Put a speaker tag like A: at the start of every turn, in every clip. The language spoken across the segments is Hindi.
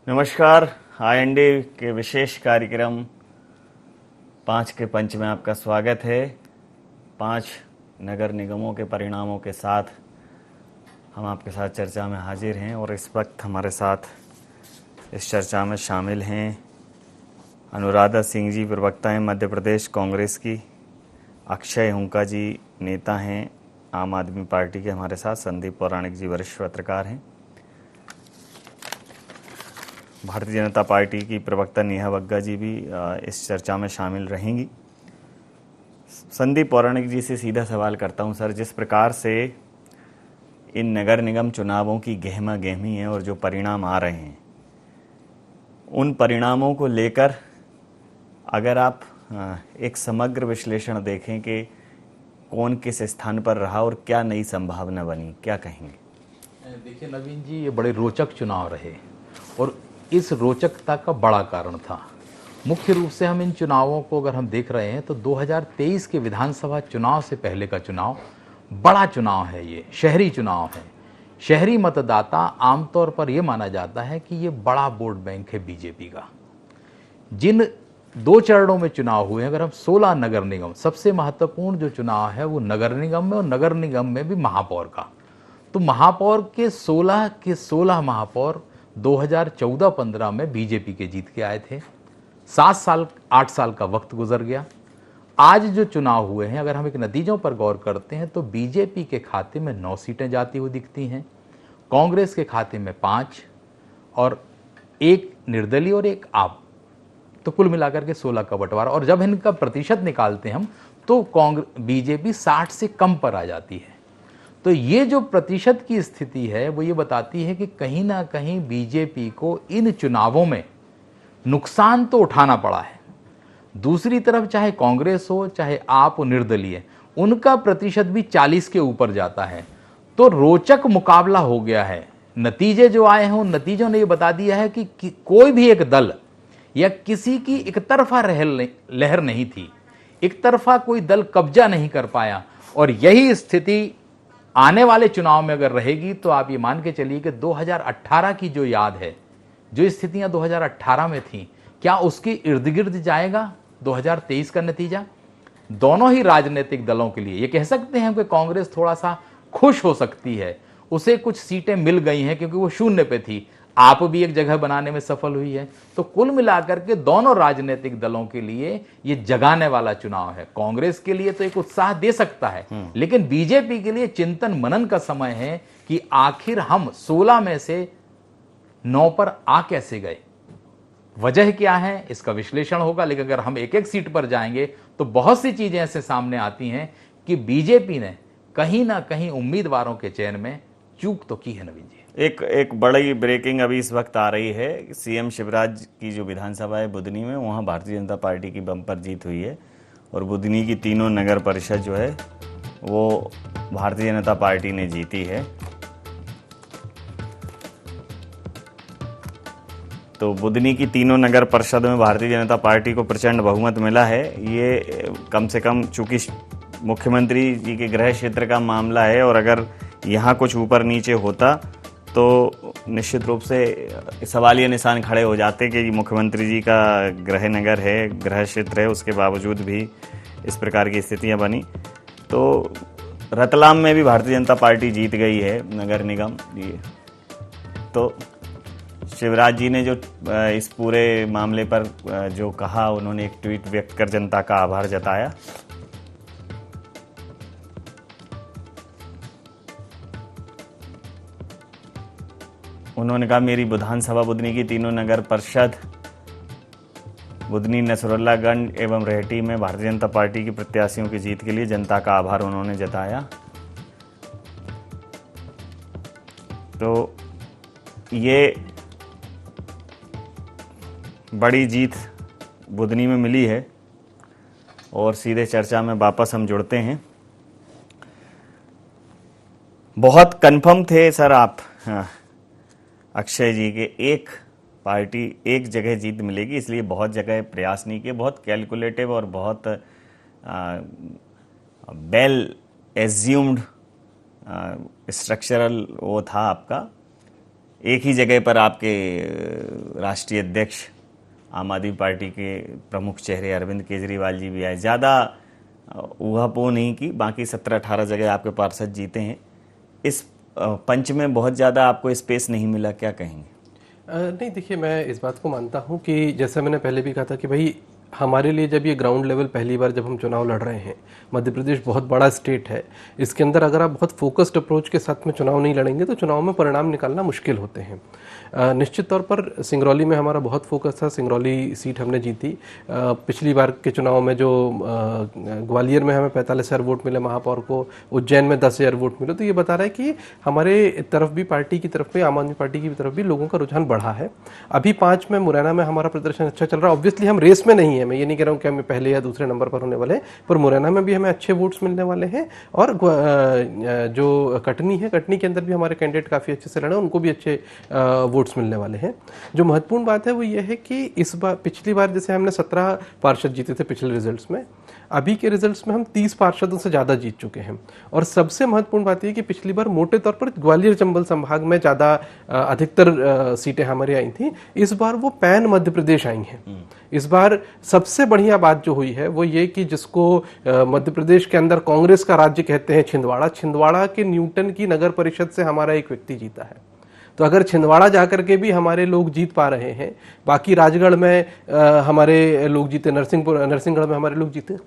A: नमस्कार। आईएनडी के विशेष कार्यक्रम 5 के पंच में आपका स्वागत है। 5 नगर निगमों के परिणामों के साथ हम आपके साथ चर्चा में हाजिर हैं और इस वक्त हमारे साथ इस चर्चा में शामिल हैं अनुराधा सिंह जी, प्रवक्ता हैं मध्य प्रदेश कांग्रेस की। अक्षय हुंका जी, नेता हैं आम आदमी पार्टी के हमारे साथ। संदीप पौराणिक जी, वरिष्ठ पत्रकार हैं। भारतीय जनता पार्टी की प्रवक्ता नेहा बग्गा जी भी इस चर्चा में शामिल रहेंगी। संदीप पौराणिक जी से सीधा सवाल करता हूं सर, जिस प्रकार से इन नगर निगम चुनावों की गहमा गहमी है और जो परिणाम आ रहे हैं, उन परिणामों को लेकर अगर आप एक समग्र विश्लेषण देखें कि कौन किस स्थान पर रहा और क्या नई संभावना बनी, क्या कहेंगे?
B: देखिए नवीन जी, ये बड़े रोचक चुनाव रहे और इस रोचकता का बड़ा कारण था। मुख्य रूप से हम इन चुनावों को अगर हम देख रहे हैं तो 2023 के विधानसभा चुनाव से पहले का चुनाव बड़ा चुनाव है। ये शहरी चुनाव है। शहरी मतदाता आमतौर पर यह माना जाता है कि ये बड़ा वोट बैंक है बीजेपी का। जिन 2 चरणों में चुनाव हुए हैं, अगर हम 16 नगर निगम, सबसे महत्वपूर्ण जो चुनाव है वो नगर निगम में और नगर निगम में भी महापौर का, तो महापौर के 16 महापौर 2014-15 में बीजेपी के जीत के आए थे। 8 साल का वक्त गुजर गया। आज जो चुनाव हुए हैं, अगर हम एक नतीजों पर गौर करते हैं तो बीजेपी के खाते में 9 सीटें जाती हुई दिखती हैं, कांग्रेस के खाते में 5 और 1 निर्दलीय और 1 आप, तो कुल मिलाकर के 16 का बंटवारा। और जब इनका प्रतिशत निकालते हैं हम तो बीजेपी 60 से कम पर आ जाती है। तो ये जो प्रतिशत की स्थिति है वो ये बताती है कि कहीं ना कहीं बीजेपी को इन चुनावों में नुकसान तो उठाना पड़ा है। दूसरी तरफ चाहे कांग्रेस हो चाहे आप हो निर्दलीय, उनका प्रतिशत भी 40 के ऊपर जाता है। तो रोचक मुकाबला हो गया है। नतीजे जो आए हैं उन नतीजों ने ये बता दिया है कि कोई भी एक दल या किसी की एक तरफा लहर नहीं थी, एक तरफा कोई दल कब्जा नहीं कर पाया। और यही स्थिति आने वाले चुनाव में अगर रहेगी तो आप ये मान के चलिए कि 2018 की जो याद है, जो स्थितियां 2018 में थी, क्या उसके इर्द गिर्द जाएगा 2023 का नतीजा? दोनों ही राजनीतिक दलों के लिए ये कह सकते हैं कि कांग्रेस थोड़ा सा खुश हो सकती है, उसे कुछ सीटें मिल गई हैं क्योंकि वो शून्य पे थी। आप भी एक जगह बनाने में सफल हुई है। तो कुल मिलाकर के दोनों राजनीतिक दलों के लिए ये जगाने वाला चुनाव है। कांग्रेस के लिए तो एक उत्साह दे सकता है, लेकिन बीजेपी के लिए चिंतन मनन का समय है कि आखिर हम 16 में से 9 पर आ कैसे गए, वजह क्या है, इसका विश्लेषण होगा। लेकिन अगर हम एक एक सीट पर जाएंगे तो बहुत सी चीजें ऐसे सामने आती हैं कि बीजेपी ने कहीं ना कहीं उम्मीदवारों के चयन में चूक तो की है। नवीन जी,
A: एक बड़ी ब्रेकिंग अभी इस वक्त आ रही है। सीएम शिवराज की जो विधानसभा है बुधनी में, वहाँ भारतीय जनता पार्टी की बम्पर जीत हुई है और बुधनी की तीनों नगर परिषद जो है वो भारतीय जनता पार्टी ने जीती है। तो बुधनी की तीनों नगर परिषद में भारतीय जनता पार्टी को प्रचंड बहुमत मिला है। ये कम से कम चूंकि मुख्यमंत्री जी के गृह क्षेत्र का मामला है और अगर यहाँ कुछ ऊपर नीचे होता तो निश्चित रूप से सवालिया निशान खड़े हो जाते कि मुख्यमंत्री जी का गृह नगर है, गृह क्षेत्र है, उसके बावजूद भी इस प्रकार की स्थितियां बनी। तो रतलाम में भी भारतीय जनता पार्टी जीत गई है नगर निगम। तो शिवराज जी ने जो इस पूरे मामले पर जो कहा, उन्होंने एक ट्वीट व्यक्त कर जनता का आभार जताया। उन्होंने कहा, मेरी विधानसभा बुधनी की तीनों नगर परिषद बुधनी, नसरुल्लागंज एवं रेहटी में भारतीय जनता पार्टी की प्रत्याशियों की जीत के लिए जनता का आभार उन्होंने जताया। तो ये बड़ी जीत बुधनी में मिली है और सीधे चर्चा में वापस हम जुड़ते हैं। बहुत कन्फर्म थे सर आप, अक्षय जी के एक पार्टी एक जगह जीत मिलेगी, इसलिए बहुत जगह प्रयास नहीं किए। बहुत कैलकुलेटिव और बहुत वेल एज्यूम्ड स्ट्रक्चरल वो था आपका एक ही जगह पर आपके राष्ट्रीय अध्यक्ष आम आदमी पार्टी के प्रमुख चेहरे अरविंद केजरीवाल जी भी आए, ज़्यादा ऊहापोह नहीं की, बाकी 17-18 जगह आपके पार्षद जीते हैं। इस पंच में बहुत ज़्यादा आपको स्पेस नहीं मिला, क्या कहेंगे?
C: नहीं, देखिए, मैं इस बात को मानता हूं कि जैसे मैंने पहले भी कहा था कि भाई हमारे लिए जब ये ग्राउंड लेवल पहली बार जब हम चुनाव लड़ रहे हैं, मध्य प्रदेश बहुत बड़ा स्टेट है, इसके अंदर अगर आप बहुत फोकस्ड अप्रोच के साथ में चुनाव नहीं लड़ेंगे तो चुनाव में परिणाम निकालना मुश्किल होते हैं। निश्चित तौर पर सिंगरौली में हमारा बहुत फोकस था, सिंगरौली सीट हमने जीती। पिछली बार के चुनाव में जो ग्वालियर में हमें 45,000 वोट मिले महापौर को, उज्जैन में 10,000 वोट मिले, तो ये बता रहा है कि हमारे तरफ भी, पार्टी की तरफ भी, आम आदमी पार्टी की तरफ भी लोगों का रुझान बढ़ा है। अभी 5 में मुरैना में हमारा प्रदर्शन अच्छा चल रहा है। ऑब्वियसली हम रेस में नहीं है, मैं ये नहीं कह रहा हूँ कि हमें पहले या दूसरे नंबर पर होने वाले हैं, पर मुरैना में भी हमें अच्छे वोट्स मिलने वाले हैं। और जो कटनी है, कटनी के अंदर भी हमारे कैंडिडेट काफ़ी अच्छे से लड़े, उनको भी अच्छे वोट्स मिलने वाले हैं। जो महत्वपूर्ण बात है वो ये है कि इस बार, पिछली बार जैसे हमने 17 पार्षद जीते थे पिछले रिजल्ट्स में, अभी के रिजल्ट्स में हम 30 पार्षदों से ज़्यादा जीत चुके हैं। और सबसे महत्वपूर्ण बात यह कि पिछली बार मोटे तौर पर ग्वालियर चंबल संभाग में ज़्यादा अधिकतर सीटें हमारी आई थी, इस बार वो पैन मध्य प्रदेश आई हैं। इस बार सबसे बढ़िया बात जो हुई है वो ये कि जिसको मध्य प्रदेश के अंदर कांग्रेस का राज्य कहते हैं, छिंदवाड़ा के न्यूटन की नगर परिषद से हमारा एक व्यक्ति जीता है। तो अगर छिंदवाड़ा जाकर के भी हमारे लोग जीत पा रहे हैं, बाकी राजगढ़ में हमारे लोग जीते, नरसिंहगढ़ में हमारे लोग जीते,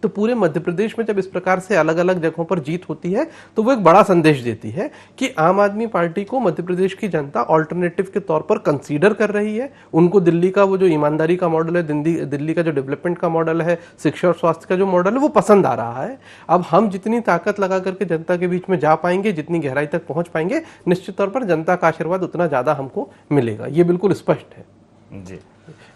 C: तो पूरे मध्य प्रदेश में जब इस प्रकार से अलग अलग जगहों पर जीत होती है तो वो एक बड़ा संदेश देती है कि आम आदमी पार्टी को मध्य प्रदेश की जनता ऑल्टरनेटिव के तौर पर कंसीडर कर रही है। उनको दिल्ली का वो जो ईमानदारी का मॉडल है, दिल्ली का जो डेवलपमेंट का मॉडल है, शिक्षा और स्वास्थ्य का जो मॉडल है, वो पसंद आ रहा है। अब हम जितनी ताकत लगा करके जनता के बीच में जा पाएंगे, जितनी गहराई तक पहुंच पाएंगे, निश्चित तौर पर जनता का आशीर्वाद उतना ज्यादा हमको मिलेगा, ये बिल्कुल स्पष्ट है
A: जी।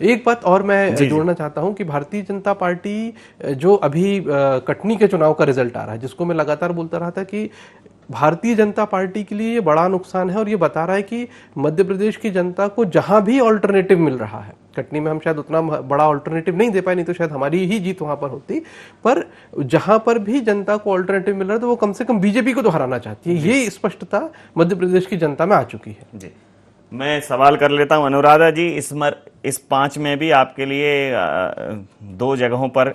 C: एक बात और मैं जोड़ना चाहता हूं कि भारतीय जनता पार्टी जो अभी कटनी के चुनाव का रिजल्ट आ रहा है, जिसको मैं लगातार बोलता रहा था कि भारतीय जनता पार्टी के लिए ये बड़ा नुकसान है, और ये बता रहा है कि मध्य प्रदेश की जनता को जहां भी ऑल्टरनेटिव मिल रहा है, कटनी में हम शायद उतना बड़ा ऑल्टरनेटिव नहीं दे पाए, नहीं तो शायद हमारी ही जीत वहां पर होती, पर जहां पर भी जनता को ऑल्टरनेटिव मिल रहा है तो वो कम से कम बीजेपी को तो हराना चाहती है। ये स्पष्टता मध्य प्रदेश की जनता में आ चुकी है
A: जी। मैं सवाल कर लेता हूं अनुराधा जी, इस 5 में भी आपके लिए 2 जगहों पर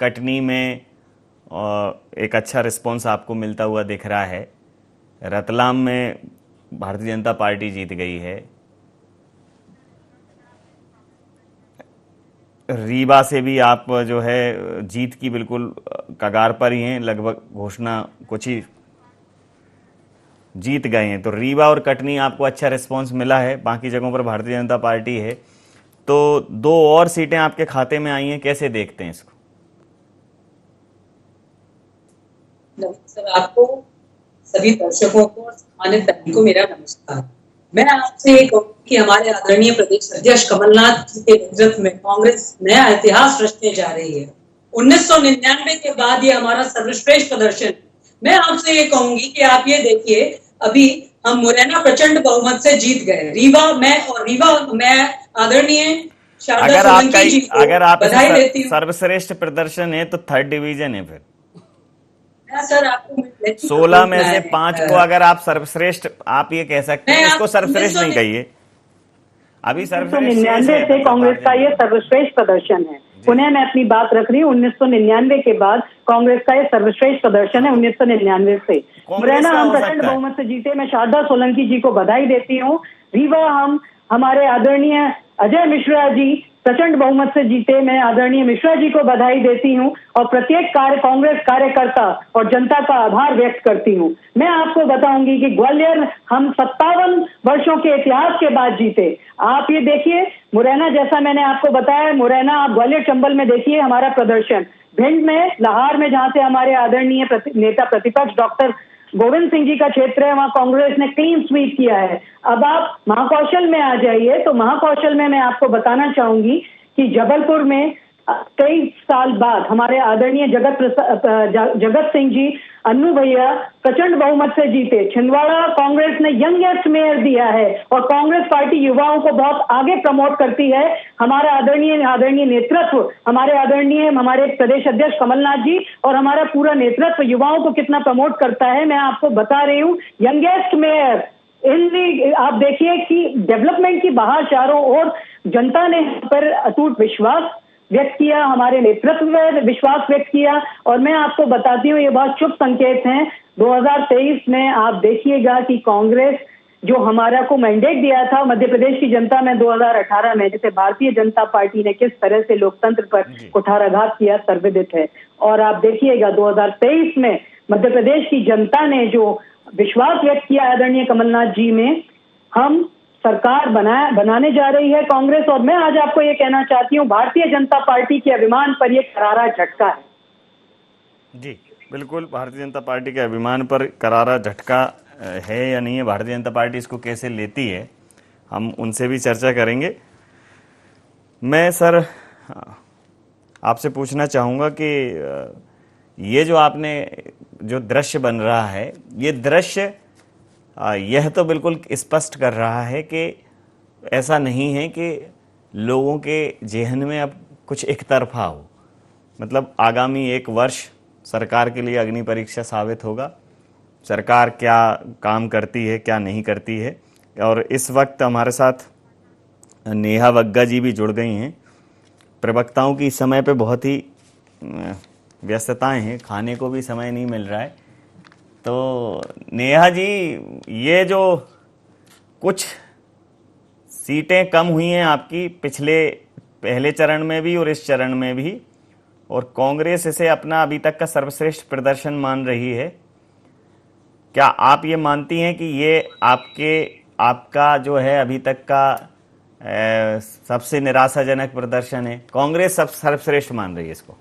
A: कटनी में एक अच्छा रिस्पांस आपको मिलता हुआ दिख रहा है। रतलाम में भारतीय जनता पार्टी जीत गई है, रीवा से भी आप जो है जीत की बिल्कुल कगार पर ही हैं, लगभग घोषणा कुछ ही जीत गए हैं। तो रीवा और कटनी आपको अच्छा रिस्पांस मिला है, बाकी जगहों पर भारतीय जनता पार्टी है। तो 2 और सीटें आपके खाते में आई हैं, कैसे देखते हैं इसको?
D: सर, आपको, सभी दर्शकों को और सामान्य सभी को मेरा नमस्कार। मैं आपसे ये कहूँ कि हमारे आदरणीय प्रदेश अध्यक्ष कमलनाथ जी के नेतृत्व में कांग्रेस नया इतिहास रचने जा रही है। 1999 के बाद ये हमारा सर्वश्रेष्ठ प्रदर्शन। मैं आपसे ये कहूंगी कि आप ये देखिए, अभी हम मुरैना प्रचंड बहुमत से जीत गए, रीवा में आदरणीय
A: अगर आपका सर्वश्रेष्ठ प्रदर्शन है तो 3rd डिवीजन है। फिर
D: सर, आपको
A: 16 में से 5 को अगर आप सर्वश्रेष्ठ, आप ये कह सकते हैं, इसको सर्वश्रेष्ठ नहीं कहिए, अभी सर्वश्रेष्ठ
E: 1999 से कांग्रेस का ये सर्वश्रेष्ठ प्रदर्शन है। पुनः मैं अपनी बात रख रही हूँ, 1999 के बाद कांग्रेस का ये सर्वश्रेष्ठ प्रदर्शन है। 1999 से मुरैना हम प्रचंड बहुमत से जीते, मैं शारदा सोलंकी जी को बधाई देती हूँ। रीवा हमारे आदरणीय अजय मिश्रा जी प्रचंड बहुमत से जीते, मैं आदरणीय मिश्रा जी को बधाई देती हूं और प्रत्येक कांग्रेस कार्यकर्ता और जनता का आभार व्यक्त करती हूं। मैं आपको बताऊंगी कि ग्वालियर हम 57 वर्षों के इतिहास के बाद जीते। आप ये देखिए, मुरैना जैसा मैंने आपको बताया, मुरैना आप ग्वालियर चंबल में देखिए हमारा प्रदर्शन, भिंड में, लाहौर में जहां से हमारे आदरणीय नेता प्रतिपक्ष डॉक्टर गोविंद सिंह जी का क्षेत्र है, वहां कांग्रेस ने क्लीन स्वीप किया है। अब आप महाकौशल में आ जाइए, तो महाकौशल में मैं आपको बताना चाहूंगी कि जबलपुर में 23 साल बाद हमारे आदरणीय जगत सिंह जी, अन्नू भैया प्रचंड बहुमत से जीते। छिंदवाड़ा कांग्रेस ने यंगेस्ट मेयर दिया है और कांग्रेस पार्टी युवाओं को बहुत आगे प्रमोट करती है। हमारा आदरणीय नेतृत्व, हमारे प्रदेश अध्यक्ष कमलनाथ जी और हमारा पूरा नेतृत्व युवाओं को कितना प्रमोट करता है, मैं आपको बता रही हूँ। यंगेस्ट मेयर आप देखिए कि डेवलपमेंट की बहार चारों ओर, जनता ने हम पर अटूट विश्वास व्यक्त किया, हमारे नेतृत्व में विश्वास व्यक्त किया। और मैं आपको बताती हूँ, ये बहुत शुभ संकेत हैं। 2023 में आप देखिएगा कि कांग्रेस जो हमारा को मैंडेट दिया था मध्य प्रदेश की जनता में 2018 में, जिसे भारतीय जनता पार्टी ने किस तरह से लोकतंत्र पर कुठाराघात किया, सर्वविदित है। और आप देखिएगा 2023 में मध्य प्रदेश की जनता ने जो विश्वास व्यक्त किया आदरणीय कमलनाथ जी में, हम सरकार बनाने जा रही है कांग्रेस। और मैं आज आपको ये कहना चाहती हूँ, भारतीय जनता पार्टी के अभिमान पर यह करारा झटका है।
A: जी बिल्कुल, भारतीय जनता पार्टी के अभिमान पर करारा झटका है या नहीं है, भारतीय जनता पार्टी इसको कैसे लेती है, हम उनसे भी चर्चा करेंगे। मैं सर आपसे पूछना चाहूँगा कि ये जो आपने जो दृश्य बन रहा है, ये दृश्य यह तो बिल्कुल स्पष्ट कर रहा है कि ऐसा नहीं है कि लोगों के जेहन में अब कुछ एक तरफा हो। मतलब आगामी 1 वर्ष सरकार के लिए अग्नि परीक्षा साबित होगा, सरकार क्या काम करती है क्या नहीं करती है। और इस वक्त हमारे साथ नेहा वग्गा जी भी जुड़ गई हैं। प्रवक्ताओं की इस समय पे बहुत ही व्यस्तताएं हैं, खाने को भी समय नहीं मिल रहा है। तो नेहा जी, ये जो कुछ सीटें कम हुई हैं आपकी पहले चरण में भी और इस चरण में भी, और कांग्रेस इसे अपना अभी तक का सर्वश्रेष्ठ प्रदर्शन मान रही है, क्या आप ये मानती हैं कि ये आपका जो है अभी तक का सबसे निराशाजनक प्रदर्शन है? कांग्रेस सब सर्वश्रेष्ठ मान रही है इसको।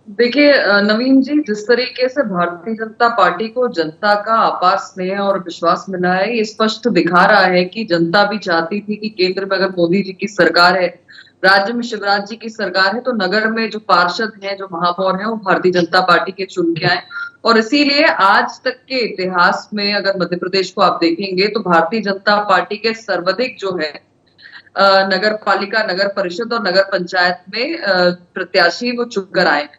F: देखिए नवीन जी, जिस तरीके से भारतीय जनता पार्टी को जनता का अपार स्नेह और विश्वास मिला है, ये स्पष्ट दिखा रहा है कि जनता भी चाहती थी कि केंद्र में अगर मोदी जी की सरकार है, राज्य में शिवराज जी की सरकार है, तो नगर में जो पार्षद हैं, जो महापौर हैं, वो भारतीय जनता पार्टी के चुन के आए। और इसीलिए आज तक के इतिहास में अगर मध्य प्रदेश को आप देखेंगे तो भारतीय जनता पार्टी के सर्वाधिक जो है नगर पालिका, नगर परिषद और नगर पंचायत में प्रत्याशी वो चुनकर आए हैं।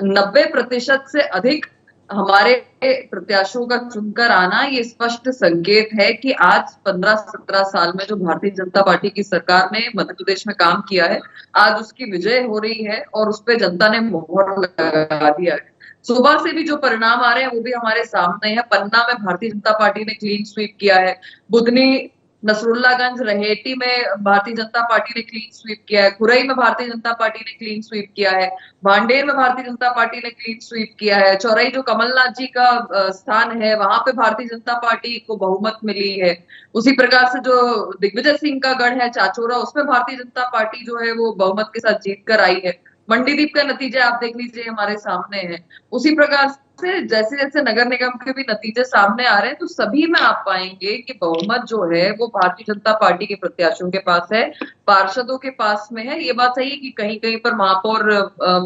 F: 90% से अधिक हमारे प्रत्याशियों का चुनकर आना ये स्पष्ट संकेत है कि आज 15-17 साल में जो भारतीय जनता पार्टी की सरकार ने मध्य प्रदेश में काम किया है, आज उसकी विजय हो रही है और उस पर जनता ने मोहर लगा दिया है। सुबह से भी जो परिणाम आ रहे हैं वो भी हमारे सामने है। पन्ना में भारतीय जनता पार्टी ने क्लीन स्वीप किया है, बुधनी, नसरुल्लागंज, रहेटी में भारतीय जनता पार्टी ने क्लीन स्वीप किया है, खुरई में भारतीय जनता पार्टी ने क्लीन स्वीप किया है, भांडेर में भारतीय जनता पार्टी ने क्लीन स्वीप किया है, चौरई जो कमलनाथ जी का स्थान है वहां पे भारतीय जनता पार्टी को बहुमत मिली है। उसी प्रकार से जो दिग्विजय सिंह का गढ़ है चाचोरा, उसमें भारतीय जनता पार्टी जो है वो बहुमत के साथ जीत कर आई है। मंडीदीप का नतीजा आप देख लीजिए, हमारे सामने है। उसी प्रकार से जैसे जैसे नगर निगम के भी नतीजे सामने आ रहे हैं, तो सभी में आप पाएंगे कि बहुमत जो है वो भारतीय जनता पार्टी के प्रत्याशियों के पास है, पार्षदों के पास में है। ये बात सही है कि कहीं कहीं पर महापौर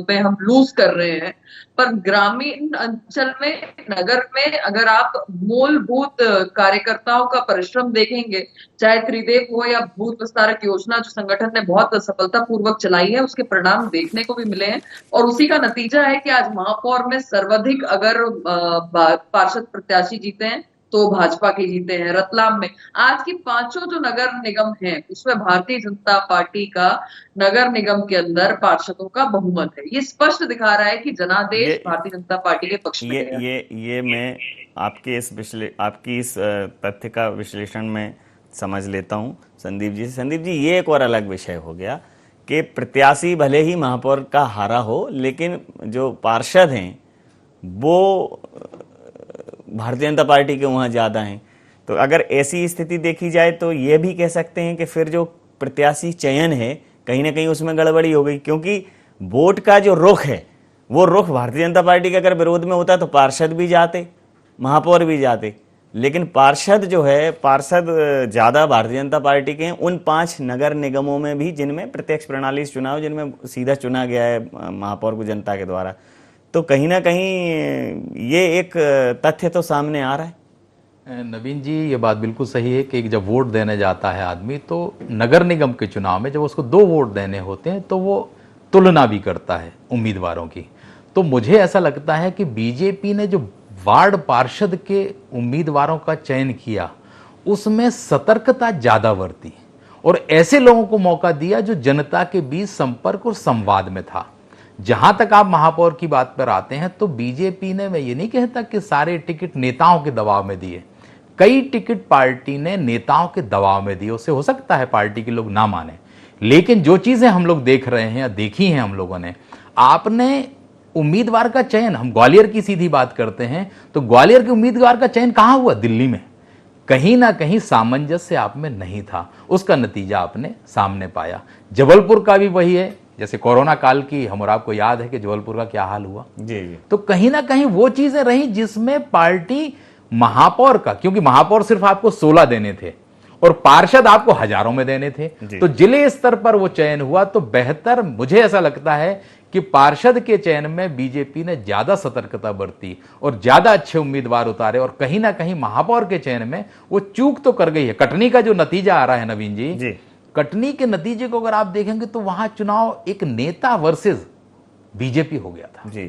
F: में हम लूज कर रहे हैं, पर ग्रामीण अंचल में, नगर में अगर आप मूलभूत कार्यकर्ताओं का परिश्रम देखेंगे, चाहे त्रिदेव हो या बूथ विस्तारक योजना जो संगठन ने बहुत सफलतापूर्वक चलाई है, उसके परिणाम देखने को भी मिले हैं। और उसी का नतीजा है कि आज महापौर में सर्वाधिक अगर पार्षद प्रत्याशी जीते हैं तो भाजपा के जीते हैं। रतलाम में आज की 5 जो नगर निगम हैं उसमें भारतीय जनता पार्टी का नगर निगम के अंदर पार्षदों का बहुमत है। ये स्पष्ट दिखा रहा है कि जनादेश भारतीय जनता पार्टी के पक्ष में है।
A: ये मैं आपकी इस तथ्य का विश्लेषण में समझ लेता हूं संदीप जी से। संदीप जी, ये एक और अलग विषय हो गया कि प्रत्याशी भले ही महापौर का हारा हो, लेकिन जो पार्षद हैं वो भारतीय जनता पार्टी के वहाँ ज़्यादा हैं। तो अगर ऐसी स्थिति देखी जाए तो ये भी कह सकते हैं कि फिर जो प्रत्याशी चयन है कहीं ना कहीं उसमें गड़बड़ी हो गई, क्योंकि वोट का जो रुख है वो रुख भारतीय जनता पार्टी के अगर विरोध में होता तो पार्षद भी जाते, महापौर भी जाते। लेकिन पार्षद ज़्यादा भारतीय जनता पार्टी के हैं उन 5 नगर निगमों में भी जिनमें प्रत्यक्ष प्रणाली से चुनाव, जिनमें सीधा चुना गया है महापौर को जनता के द्वारा। तो कहीं ना कहीं ये एक तथ्य तो सामने आ रहा है।
B: नवीन जी, ये बात बिल्कुल सही है कि जब वोट देने जाता है आदमी तो नगर निगम के चुनाव में जब उसको 2 वोट देने होते हैं तो वो तुलना भी करता है उम्मीदवारों की। तो मुझे ऐसा लगता है कि बीजेपी ने जो वार्ड पार्षद के उम्मीदवारों का चयन किया उसमें सतर्कता ज्यादा बरती और ऐसे लोगों को मौका दिया जो जनता के बीच संपर्क और संवाद में था। जहां तक आप महापौर की बात पर आते हैं तो बीजेपी ने, मैं ये नहीं कहता कि सारे टिकट नेताओं के दबाव में दिए, कई टिकट पार्टी ने नेताओं के दबाव में दिए। उससे हो सकता है पार्टी के लोग ना माने, लेकिन जो चीजें हम लोग देख रहे हैं या देखी हैं हम लोगों ने, आपने उम्मीदवार का चयन, हम ग्वालियर की सीधी बात करते हैं तो ग्वालियर के उम्मीदवार का चयन कहां हुआ? दिल्ली में। कहीं ना कहीं सामंजस्य आप में नहीं था, उसका नतीजा आपने सामने पाया। जबलपुर का भी वही है, जैसे कोरोना काल की हम और आपको याद है कि जबलपुर का क्या हाल हुआ।
A: जी जी।
B: तो कहीं ना कहीं वो चीजें रही जिसमें पार्टी महापौर का, क्योंकि महापौर सिर्फ आपको 16 देने थे और पार्षद आपको हजारों में देने थे, तो जिले स्तर पर वो चयन हुआ। तो बेहतर मुझे ऐसा लगता है कि पार्षद के चयन में बीजेपी ने ज्यादा सतर्कता बरती और ज्यादा अच्छे उम्मीदवार उतारे और कहीं ना कहीं महापौर के चयन में वो चूक तो कर गई है। कटनी का जो नतीजा आ रहा है नवीन जी, कटनी के नतीजे को अगर आप देखेंगे तो वहां चुनाव एक नेता वर्सेस बीजेपी हो गया था।
A: जी।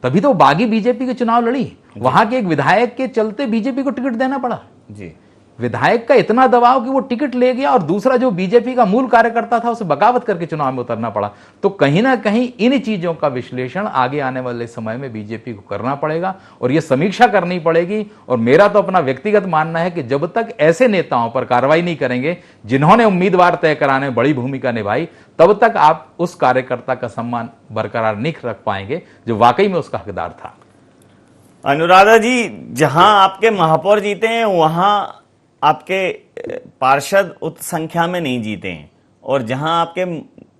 B: तभी तो बागी बीजेपी के चुनाव लड़ी, वहां के एक विधायक के चलते बीजेपी को टिकट देना पड़ा।
A: जी।
B: विधायक का इतना दबाव कि वो टिकट ले गया और दूसरा जो बीजेपी का मूल कार्यकर्ता था उसे बगावत करके चुनाव में उतरना पड़ा। तो कहीं ना कहीं इन चीजों का विश्लेषण आगे आने वाले समय में बीजेपी को करना पड़ेगा और यह समीक्षा करनी पड़ेगी। और मेरा तो अपना व्यक्तिगत मानना है कि जब तक ऐसे नेताओं पर कार्रवाई नहीं करेंगे जिन्होंने उम्मीदवार तय कराने में बड़ी भूमिका निभाई, तब तक आप उस कार्यकर्ता का सम्मान बरकरार नहीं रख पाएंगे जो वाकई में उसका हकदार था।
A: अनुराधा जी, जहां आपके महापौर जीते हैं वहां आपके पार्षद उत संख्या में नहीं जीते हैं और जहां आपके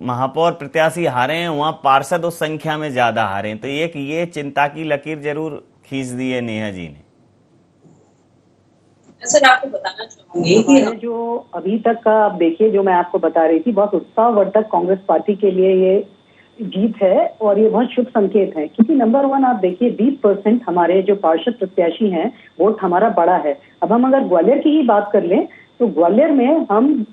A: महापौर प्रत्याशी हारे हैं वहां पार्षद उस संख्या में ज्यादा हारे हैं। तो ये चिंता की लकीर जरूर खींच दी है नेहा जी ने।
D: सर, आपको बताना चाहूंगी कि
E: जो अभी तक का आप देखिए, जो मैं आपको बता रही थी, बहुत उत्साहवर्धक कांग्रेस पार्टी के लिए ये जीत है और ये बहुत शुभ संकेत है। क्योंकि नंबर 1 आप देखिए 20% हमारे जो पार्षद प्रत्याशी हैं वोट हमारा बड़ा है। अब हम अगर ग्वालियर की ही बात कर लें तो ग्वालियर में हम,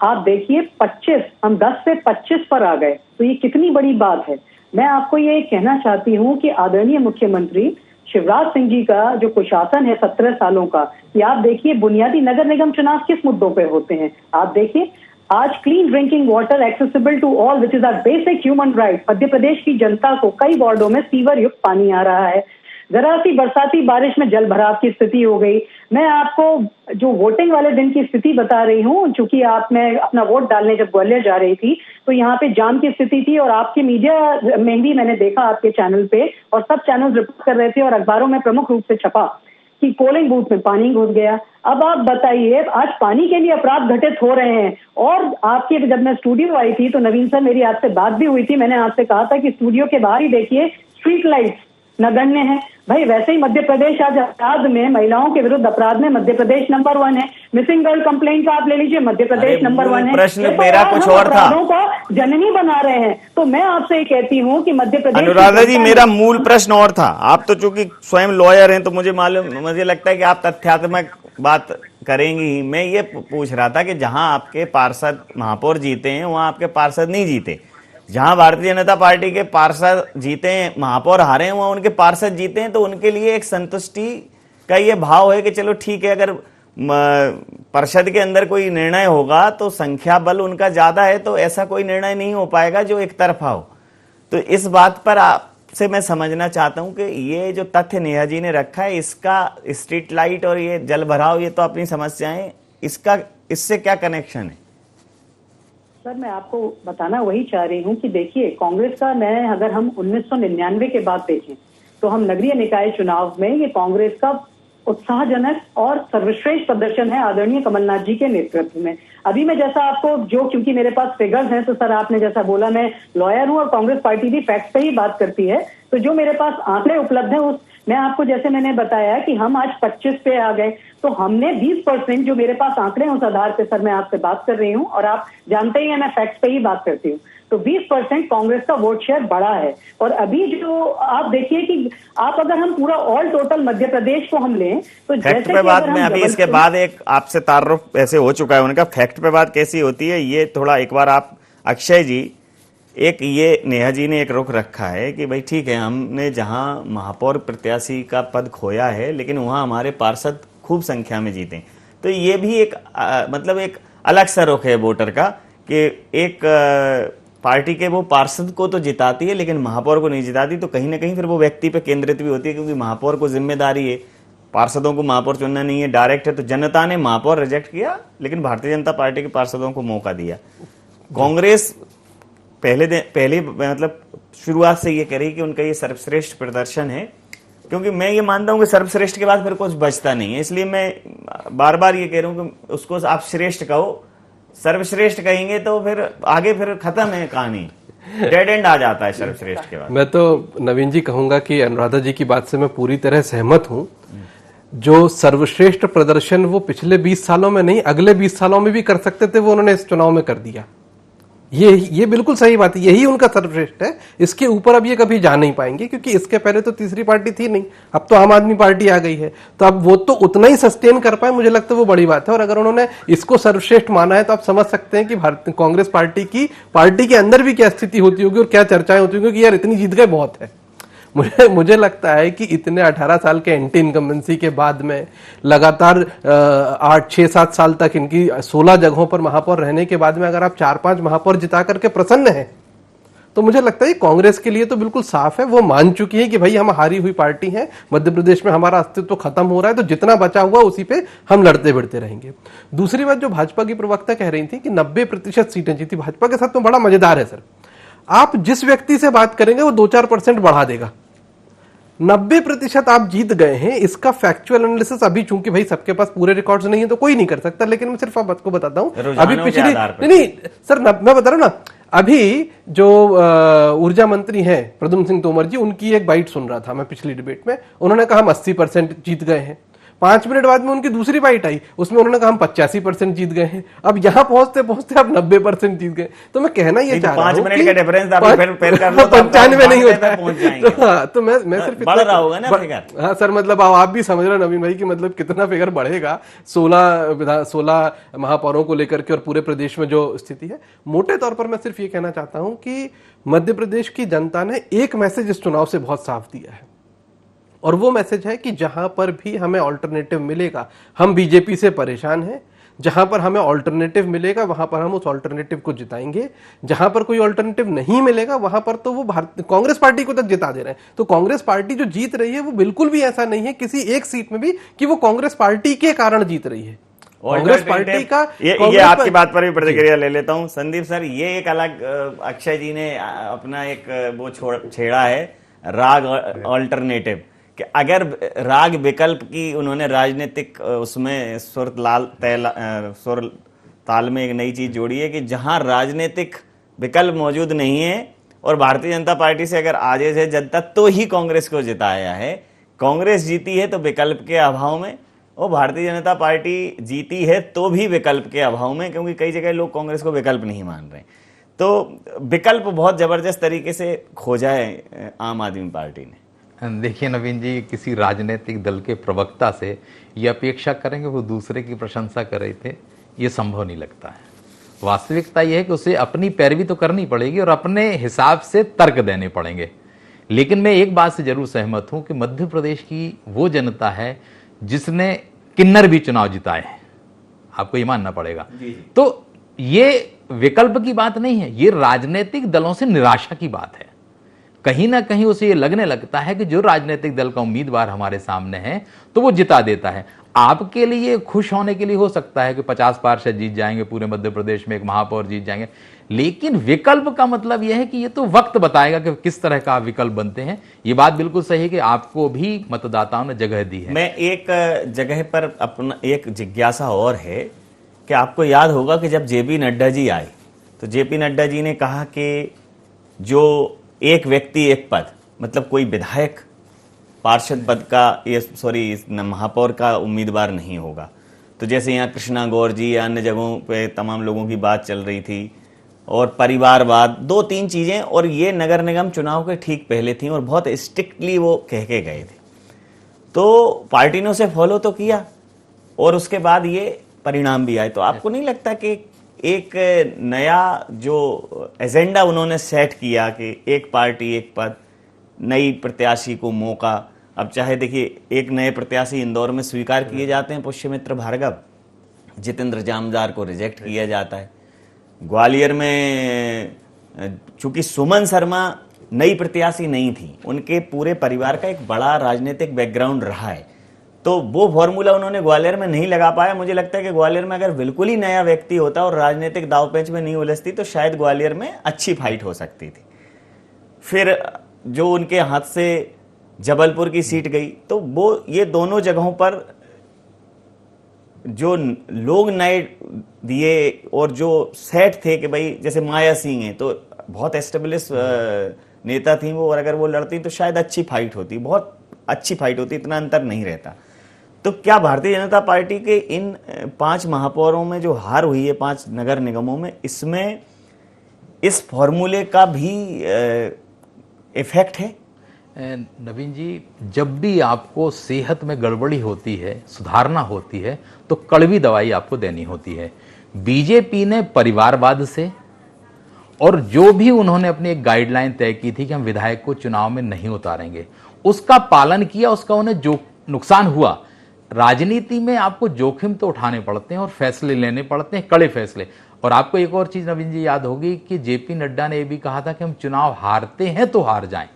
E: आप देखिए 25, हम 10 से 25 पर आ गए। तो ये कितनी बड़ी बात है। मैं आपको ये कहना चाहती हूँ कि आदरणीय मुख्यमंत्री शिवराज सिंह जी का जो कुशासन है 17 सालों का, कि आप देखिए बुनियादी नगर निगम चुनाव किस मुद्दों पे होते हैं। आप देखिए आज clean drinking water accessible to all which is our basic human right, Madhya Pradesh की जनता को कई वार्डों में सीवर युक्त पानी आ रहा है। जरा सी बरसाती बारिश में जल भराव की स्थिति हो गई। मैं आपको जो वोटिंग वाले दिन की स्थिति बता रही हूँ, चूंकि मैं अपना वोट डालने जब ग्वालियर जा रही थी तो यहाँ पे जाम की स्थिति थी और आपके मीडिया में भी मैंने देखा आपके चैनल पे, और सब चैनल रिपोर्ट कर रहे थे और अखबारों में प्रमुख रूप से छपा कि पोलिंग बूथ में पानी घुस गया। अब आप बताइए, आज पानी के लिए अपराध घटित हो रहे हैं। और आपके, जब मैं स्टूडियो आई थी तो नवीन सर, मेरी आपसे बात भी हुई थी, मैंने आपसे कहा था कि स्टूडियो के बाहर ही देखिए स्ट्रीट लाइट्स नगण्य है। भाई वैसे ही मध्य प्रदेश आज अपराध में, महिलाओं के विरुद्ध अपराध में मध्य प्रदेश नंबर 1 है। मिसिंग गर्ल कंप्लेंट का आप ले लीजिए, मध्य प्रदेश नंबर 1 है।
A: प्रश्न मेरा कुछ और था,
E: को जननी बना रहे हैं। तो मैं आपसे ये कहती हूँ कि मध्य प्रदेश,
A: अनुराधा जी मेरा मूल प्रश्न और था। आप तो चूंकि स्वयं लॉयर हैं तो मुझे लगता है कि आप तथ्यात्मक बात करेंगी ही। मैं ये पूछ रहा था कि जहां आपके पार्षद महापौर जीते हैं वहां आपके पार्षद नहीं जीते, जहां भारतीय जनता पार्टी के पार्षद जीते हैं, महापौर हारे हैं, वहां उनके पार्षद जीते हैं, तो उनके लिए एक संतुष्टि का ये भाव है कि चलो ठीक है, अगर परिषद के अंदर कोई निर्णय होगा तो संख्या बल उनका ज्यादा है तो ऐसा कोई निर्णय नहीं हो पाएगा जो एक तरफा हो। तो इस बात पर आपसे मैं समझना चाहता हूं कि ये जो तथ्य नेहा जी ने रखा है, इसका स्ट्रीट लाइट और ये जल भराव, ये तो अपनी समस्याएं, इससे क्या कनेक्शन है?
E: सर, मैं आपको बताना वही चाह रही हूँ कि देखिए कांग्रेस का, मैं अगर हम 1999 के बाद देखें तो हम नगरीय निकाय चुनाव में ये कांग्रेस का उत्साहजनक और सर्वश्रेष्ठ प्रदर्शन है आदरणीय कमलनाथ जी के नेतृत्व में। अभी मैं जैसा आपको, जो क्योंकि मेरे पास फिगर्स हैं, तो सर आपने जैसा बोला, मैं लॉयर हूं और कांग्रेस पार्टी भी फैक्ट्स पे ही बात करती है, तो जो मेरे पास आंकड़े उपलब्ध हैं उस मैं आपको, जैसे मैंने बताया कि हम आज 25 पे आ गए, तो हमने 20%, जो मेरे पास आंकड़े हैं उस आधार पे सर मैं आपसे बात कर रही हूँ और आप जानते ही हैं मैं फैक्ट्स पे ही बात करती हूँ, तो 20% कांग्रेस का वोट शेयर बढ़ा है। और अभी जो आप देखिए कि आप अगर हम पूरा ऑल टोटल मध्य प्रदेश को हम लें तो
A: फैक्ट पे बात में अभी इसके बाद एक आपसे तारुफ ऐसे हो चुका है उनका, फैक्ट पे बात कैसी होती है ये थोड़ा एक बार आप अक्षय जी एक ये नेहा जी ने एक रुख रखा है कि भाई ठीक है, हमने जहां महापौर प्रत्याशी का पद खोया है लेकिन वहां हमारे पार्षद खूब संख्या में जीते। तो ये भी एक मतलब एक अलग सा रुख है वोटर का कि एक पार्टी के वो पार्षद को तो जिताती है लेकिन महापौर को नहीं जिताती। तो कहीं ना कहीं फिर वो व्यक्ति पे केंद्रित भी होती है, क्योंकि महापौर को जिम्मेदारी है, पार्षदों को महापौर चुनना नहीं है, डायरेक्ट है। तो जनता ने महापौर रिजेक्ट किया लेकिन भारतीय जनता पार्टी के पार्षदों को मौका दिया। कांग्रेस पहले मतलब शुरुआत से ये कह रही कि उनका ये सर्वश्रेष्ठ प्रदर्शन है, क्योंकि मैं ये मानता हूं कि सर्वश्रेष्ठ के बाद फिर कुछ बचता नहीं है। इसलिए मैं बार बार ये कह रहा हूं कि उसको आप श्रेष्ठ कहो, सर्वश्रेष्ठ कहेंगे तो फिर आगे फिर खत्म है कहानी, डेड एंड आ जाता है सर्वश्रेष्ठ के बाद।
C: मैं तो नवीन जी कहूंगा कि अनुराधा जी की बात से मैं पूरी तरह सहमत हूं। जो सर्वश्रेष्ठ प्रदर्शन वो पिछले 20 सालों में नहीं, अगले 20 सालों में भी कर सकते थे, वो उन्होंने इस चुनाव में कर दिया। ये बिल्कुल सही बात है, यही उनका सर्वश्रेष्ठ है। इसके ऊपर अब ये कभी जा नहीं पाएंगे, क्योंकि इसके पहले तो तीसरी पार्टी थी नहीं, अब तो आम आदमी पार्टी आ गई है। तो अब वो तो उतना ही सस्टेन कर पाए, मुझे लगता है वो बड़ी बात है। और अगर उन्होंने इसको सर्वश्रेष्ठ माना है तो आप समझ सकते हैं कि कांग्रेस पार्टी के अंदर भी क्या स्थिति होती होगी और क्या चर्चाएं होती होगी कि यार इतनी जीत गए बहुत है। मुझे लगता है कि इतने 18 साल के एंटी इनकम्बेंसी के बाद में लगातार 8-6-7 साल तक इनकी 16 जगहों पर महापौर रहने के बाद में अगर आप 4-5 महापौर जिता करके प्रसन्न हैं, तो मुझे लगता है कांग्रेस के लिए तो बिल्कुल साफ है। वो मान चुकी है कि भाई हम हारी हुई पार्टी हैं, मध्य प्रदेश में हमारा अस्तित्व खत्म हो रहा है, तो जितना बचा हुआ उसी पे हम लड़ते भिड़ते रहेंगे। दूसरी बात जो भाजपा की प्रवक्ता कह रही थी कि 90% सीटें जीती भाजपा के साथ, में बड़ा मजेदार है सर। आप जिस व्यक्ति से बात करेंगे वो 2-4% बढ़ा देगा। 90% आप जीत गए हैं, इसका फैक्चुअल एनालिसिस अभी चूंकि भाई सबके पास पूरे रिकॉर्ड्स नहीं है तो कोई नहीं कर सकता, लेकिन मैं सिर्फ आपको बताता हूं अभी पिछली नहीं सर, मैं बता रहा हूं ना, अभी जो ऊर्जा मंत्री हैं प्रद्युम्न सिंह तोमर जी, उनकी एक बाइट सुन रहा था मैं पिछली डिबेट में। उन्होंने कहा हम 80% जीत गए हैं। 5 मिनट बाद में उनकी दूसरी बाइट आई, उसमें उन्होंने कहा हम 85% जीत गए हैं। अब यहां पहुंचते पहुंचते आप 90% जीत गए। तो मैं कहना ये चाह रहा हूं
A: 5 मिनट का डिफरेंस आप फिर कर लो,
C: 95 नहीं होता है।
A: पहुंच जाएंगे।
C: तो मैं सिर्फ
A: बढ़ रहा होगा ना फिगर।
C: हाँ सर, मतलब आप भी समझ रहे हैं नवीन भाई कि मतलब कितना फिगर बढ़ेगा 16 महापौरों को लेकर के और पूरे प्रदेश में जो स्थिति है। मोटे तौर पर मैं सिर्फ ये कहना चाहता हूं कि मध्य प्रदेश की जनता ने एक मैसेज इस चुनाव से बहुत साफ दिया है, और वो मैसेज है कि जहां पर भी हमें ऑल्टरनेटिव मिलेगा, हम बीजेपी से परेशान हैं। जहां पर हमें ऑल्टरनेटिव मिलेगा वहां पर हम उस ऑल्टरनेटिव को जिताएंगे। जहां पर कोई ऑल्टरनेटिव नहीं मिलेगा वहां पर तो वो कांग्रेस पार्टी को तक जिता दे रहे हैं। तो कांग्रेस पार्टी जो जीत रही है वो बिल्कुल भी ऐसा नहीं है किसी एक सीट में भी कि वो कांग्रेस पार्टी के कारण जीत रही है। कांग्रेस पार्टी का
A: ये आपकी बात पर भी प्रतिक्रिया ले लेता हूं संदीप सर। ये एक अलग अक्षय जी ने अपना एक वो छेड़ा है, राग ऑल्टरनेटिव, कि अगर राग विकल्प की उन्होंने राजनीतिक उसमें सुर ताल में एक नई चीज जोड़ी है कि जहां राजनीतिक विकल्प मौजूद नहीं है और भारतीय जनता पार्टी से अगर आजेज है जनता तो ही कांग्रेस को जिताया है। कांग्रेस जीती है तो विकल्प के अभाव में, और भारतीय जनता पार्टी जीती है तो भी विकल्प के अभाव में, क्योंकि कई जगह लोग कांग्रेस को विकल्प नहीं मान रहे। तो विकल्प बहुत जबरदस्त तरीके से खोजा है आम आदमी पार्टी ने।
B: देखिए नवीन जी, किसी राजनीतिक दल के प्रवक्ता से ये अपेक्षा करेंगे वो दूसरे की प्रशंसा कर रहे थे, ये संभव नहीं लगता है। वास्तविकता यह है कि उसे अपनी पैरवी तो करनी पड़ेगी और अपने हिसाब से तर्क देने पड़ेंगे। लेकिन मैं एक बात से जरूर सहमत हूं कि मध्य प्रदेश की वो जनता है जिसने किन्नर भी चुनाव जिताए हैं, आपको ये मानना पड़ेगा। तो ये विकल्प की बात नहीं है, ये राजनीतिक दलों से निराशा की बात है। कहीं ना कहीं उसे ये लगने लगता है कि जो राजनीतिक दल का उम्मीदवार हमारे सामने है तो वो जिता देता है। आपके लिए खुश होने के लिए हो सकता है कि 50 पार्षद जीत जाएंगे पूरे मध्य प्रदेश में, एक महापौर जीत जाएंगे, लेकिन विकल्प का मतलब यह है कि ये तो वक्त बताएगा कि किस तरह का विकल्प बनते हैं। ये बात बिल्कुल सही है कि आपको भी मतदाताओं ने जगह दी है।
A: मैं एक जगह पर अपना एक जिज्ञासा और है कि आपको याद होगा कि जब जेपी नड्डा जी आए तो जेपी नड्डा जी ने कहा कि जो एक व्यक्ति एक पद, मतलब कोई विधायक पार्षद पद का महापौर का उम्मीदवार नहीं होगा। तो जैसे यहाँ कृष्णा गौर जी या अन्य जगहों पे तमाम लोगों की बात चल रही थी, और परिवारवाद, 2-3 चीजें, और ये नगर निगम चुनाव के ठीक पहले थी और बहुत स्ट्रिक्टली वो कह के गए थे। तो पार्टी ने उसे फॉलो तो किया और उसके बाद ये परिणाम भी आए। तो आपको नहीं लगता कि एक नया जो एजेंडा उन्होंने सेट किया कि एक पार्टी एक पद, नई प्रत्याशी को मौका। अब चाहे देखिए एक नए प्रत्याशी इंदौर में स्वीकार किए जाते हैं, पुष्यमित्र भार्गव, जितेंद्र जामदार को रिजेक्ट किया जाता है। ग्वालियर में चूंकि सुमन शर्मा नई प्रत्याशी नहीं थी, उनके पूरे परिवार का एक बड़ा राजनीतिक बैकग्राउंड रहा है, तो वो फॉर्मूला उन्होंने ग्वालियर में नहीं लगा पाया। मुझे लगता है कि ग्वालियर में अगर बिल्कुल ही नया व्यक्ति होता और राजनीतिक दावपेच में नहीं उलझती तो शायद ग्वालियर में अच्छी फाइट हो सकती थी। फिर जो उनके हाथ से जबलपुर की सीट गई, तो वो ये दोनों जगहों पर जो लोग नए दिए और जो सेट थे कि भाई जैसे माया सिंह है तो बहुत एस्टेब्लिश नेता थी वो, और अगर वो लड़ती तो शायद अच्छी फाइट होती, बहुत अच्छी फाइट होती, इतना अंतर नहीं रहता। तो क्या भारतीय जनता पार्टी के इन 5 महापौरों में जो हार हुई है 5 नगर निगमों में, इसमें इस फॉर्मूले का भी इफेक्ट है?
B: नवीन जी, जब भी आपको सेहत में गड़बड़ी होती है, सुधारना होती है, तो कड़वी दवाई आपको देनी होती है। बीजेपी ने परिवारवाद से और जो भी उन्होंने अपनी एक गाइडलाइन तय की थी कि हम विधायक को चुनाव में नहीं उतारेंगे, उसका पालन किया। उसका उन्हें जो नुकसान हुआ, राजनीति में आपको जोखिम तो उठाने पड़ते हैं और फैसले लेने पड़ते हैं, कड़े फैसले। और आपको एक और चीज नवीन जी याद होगी कि जेपी नड्डा ने यह भी कहा था कि हम चुनाव हारते हैं तो हार जाएं।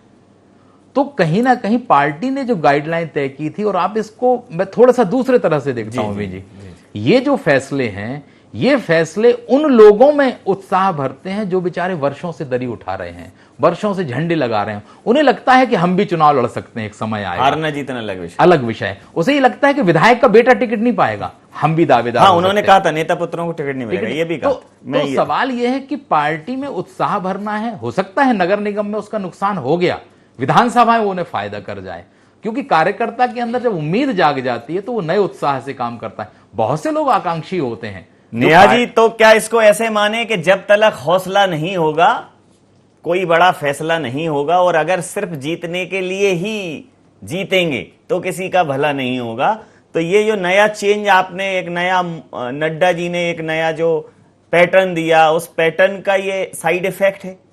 B: तो कहीं ना कहीं पार्टी ने जो गाइडलाइन तय की थी, और आप इसको मैं थोड़ा सा दूसरे तरह से देखता हूं नवीन जी, ये जो फैसले हैं, ये फैसले उन लोगों में उत्साह भरते हैं जो बेचारे वर्षों से दरी उठा रहे हैं, वर्षों से झंडे लगा रहे हैं। उन्हें लगता है कि हम भी चुनाव लड़ सकते हैं, एक समय आएगा।
A: हारना जीतना
B: अलग विषय है। उसे ये लगता है कि विधायक का बेटा टिकट नहीं पाएगा, हम भी दावेदार।
A: हाँ, उन्होंने कहा था नेता पुत्रों को टिकट नहीं मिलेगा, ये भी कहा।
B: तो सवाल यह है कि पार्टी में उत्साह भरना है। हो सकता है नगर निगम में उसका नुकसान हो गया, विधानसभा में वो उन्हें फायदा कर जाए, क्योंकि कार्यकर्ता के अंदर जब उम्मीद जाग जाती है तो वो नए उत्साह से काम करता है। बहुत से लोग आकांक्षी होते हैं।
A: नेहा जी, तो क्या इसको ऐसे माने कि जब तक हौसला नहीं होगा कोई बड़ा फैसला नहीं होगा, और अगर सिर्फ जीतने के लिए ही जीतेंगे तो किसी का भला नहीं होगा? तो ये जो नया चेंज आपने, एक नया नड्डा जी ने एक नया जो पैटर्न दिया, उस पैटर्न का ये साइड इफेक्ट है?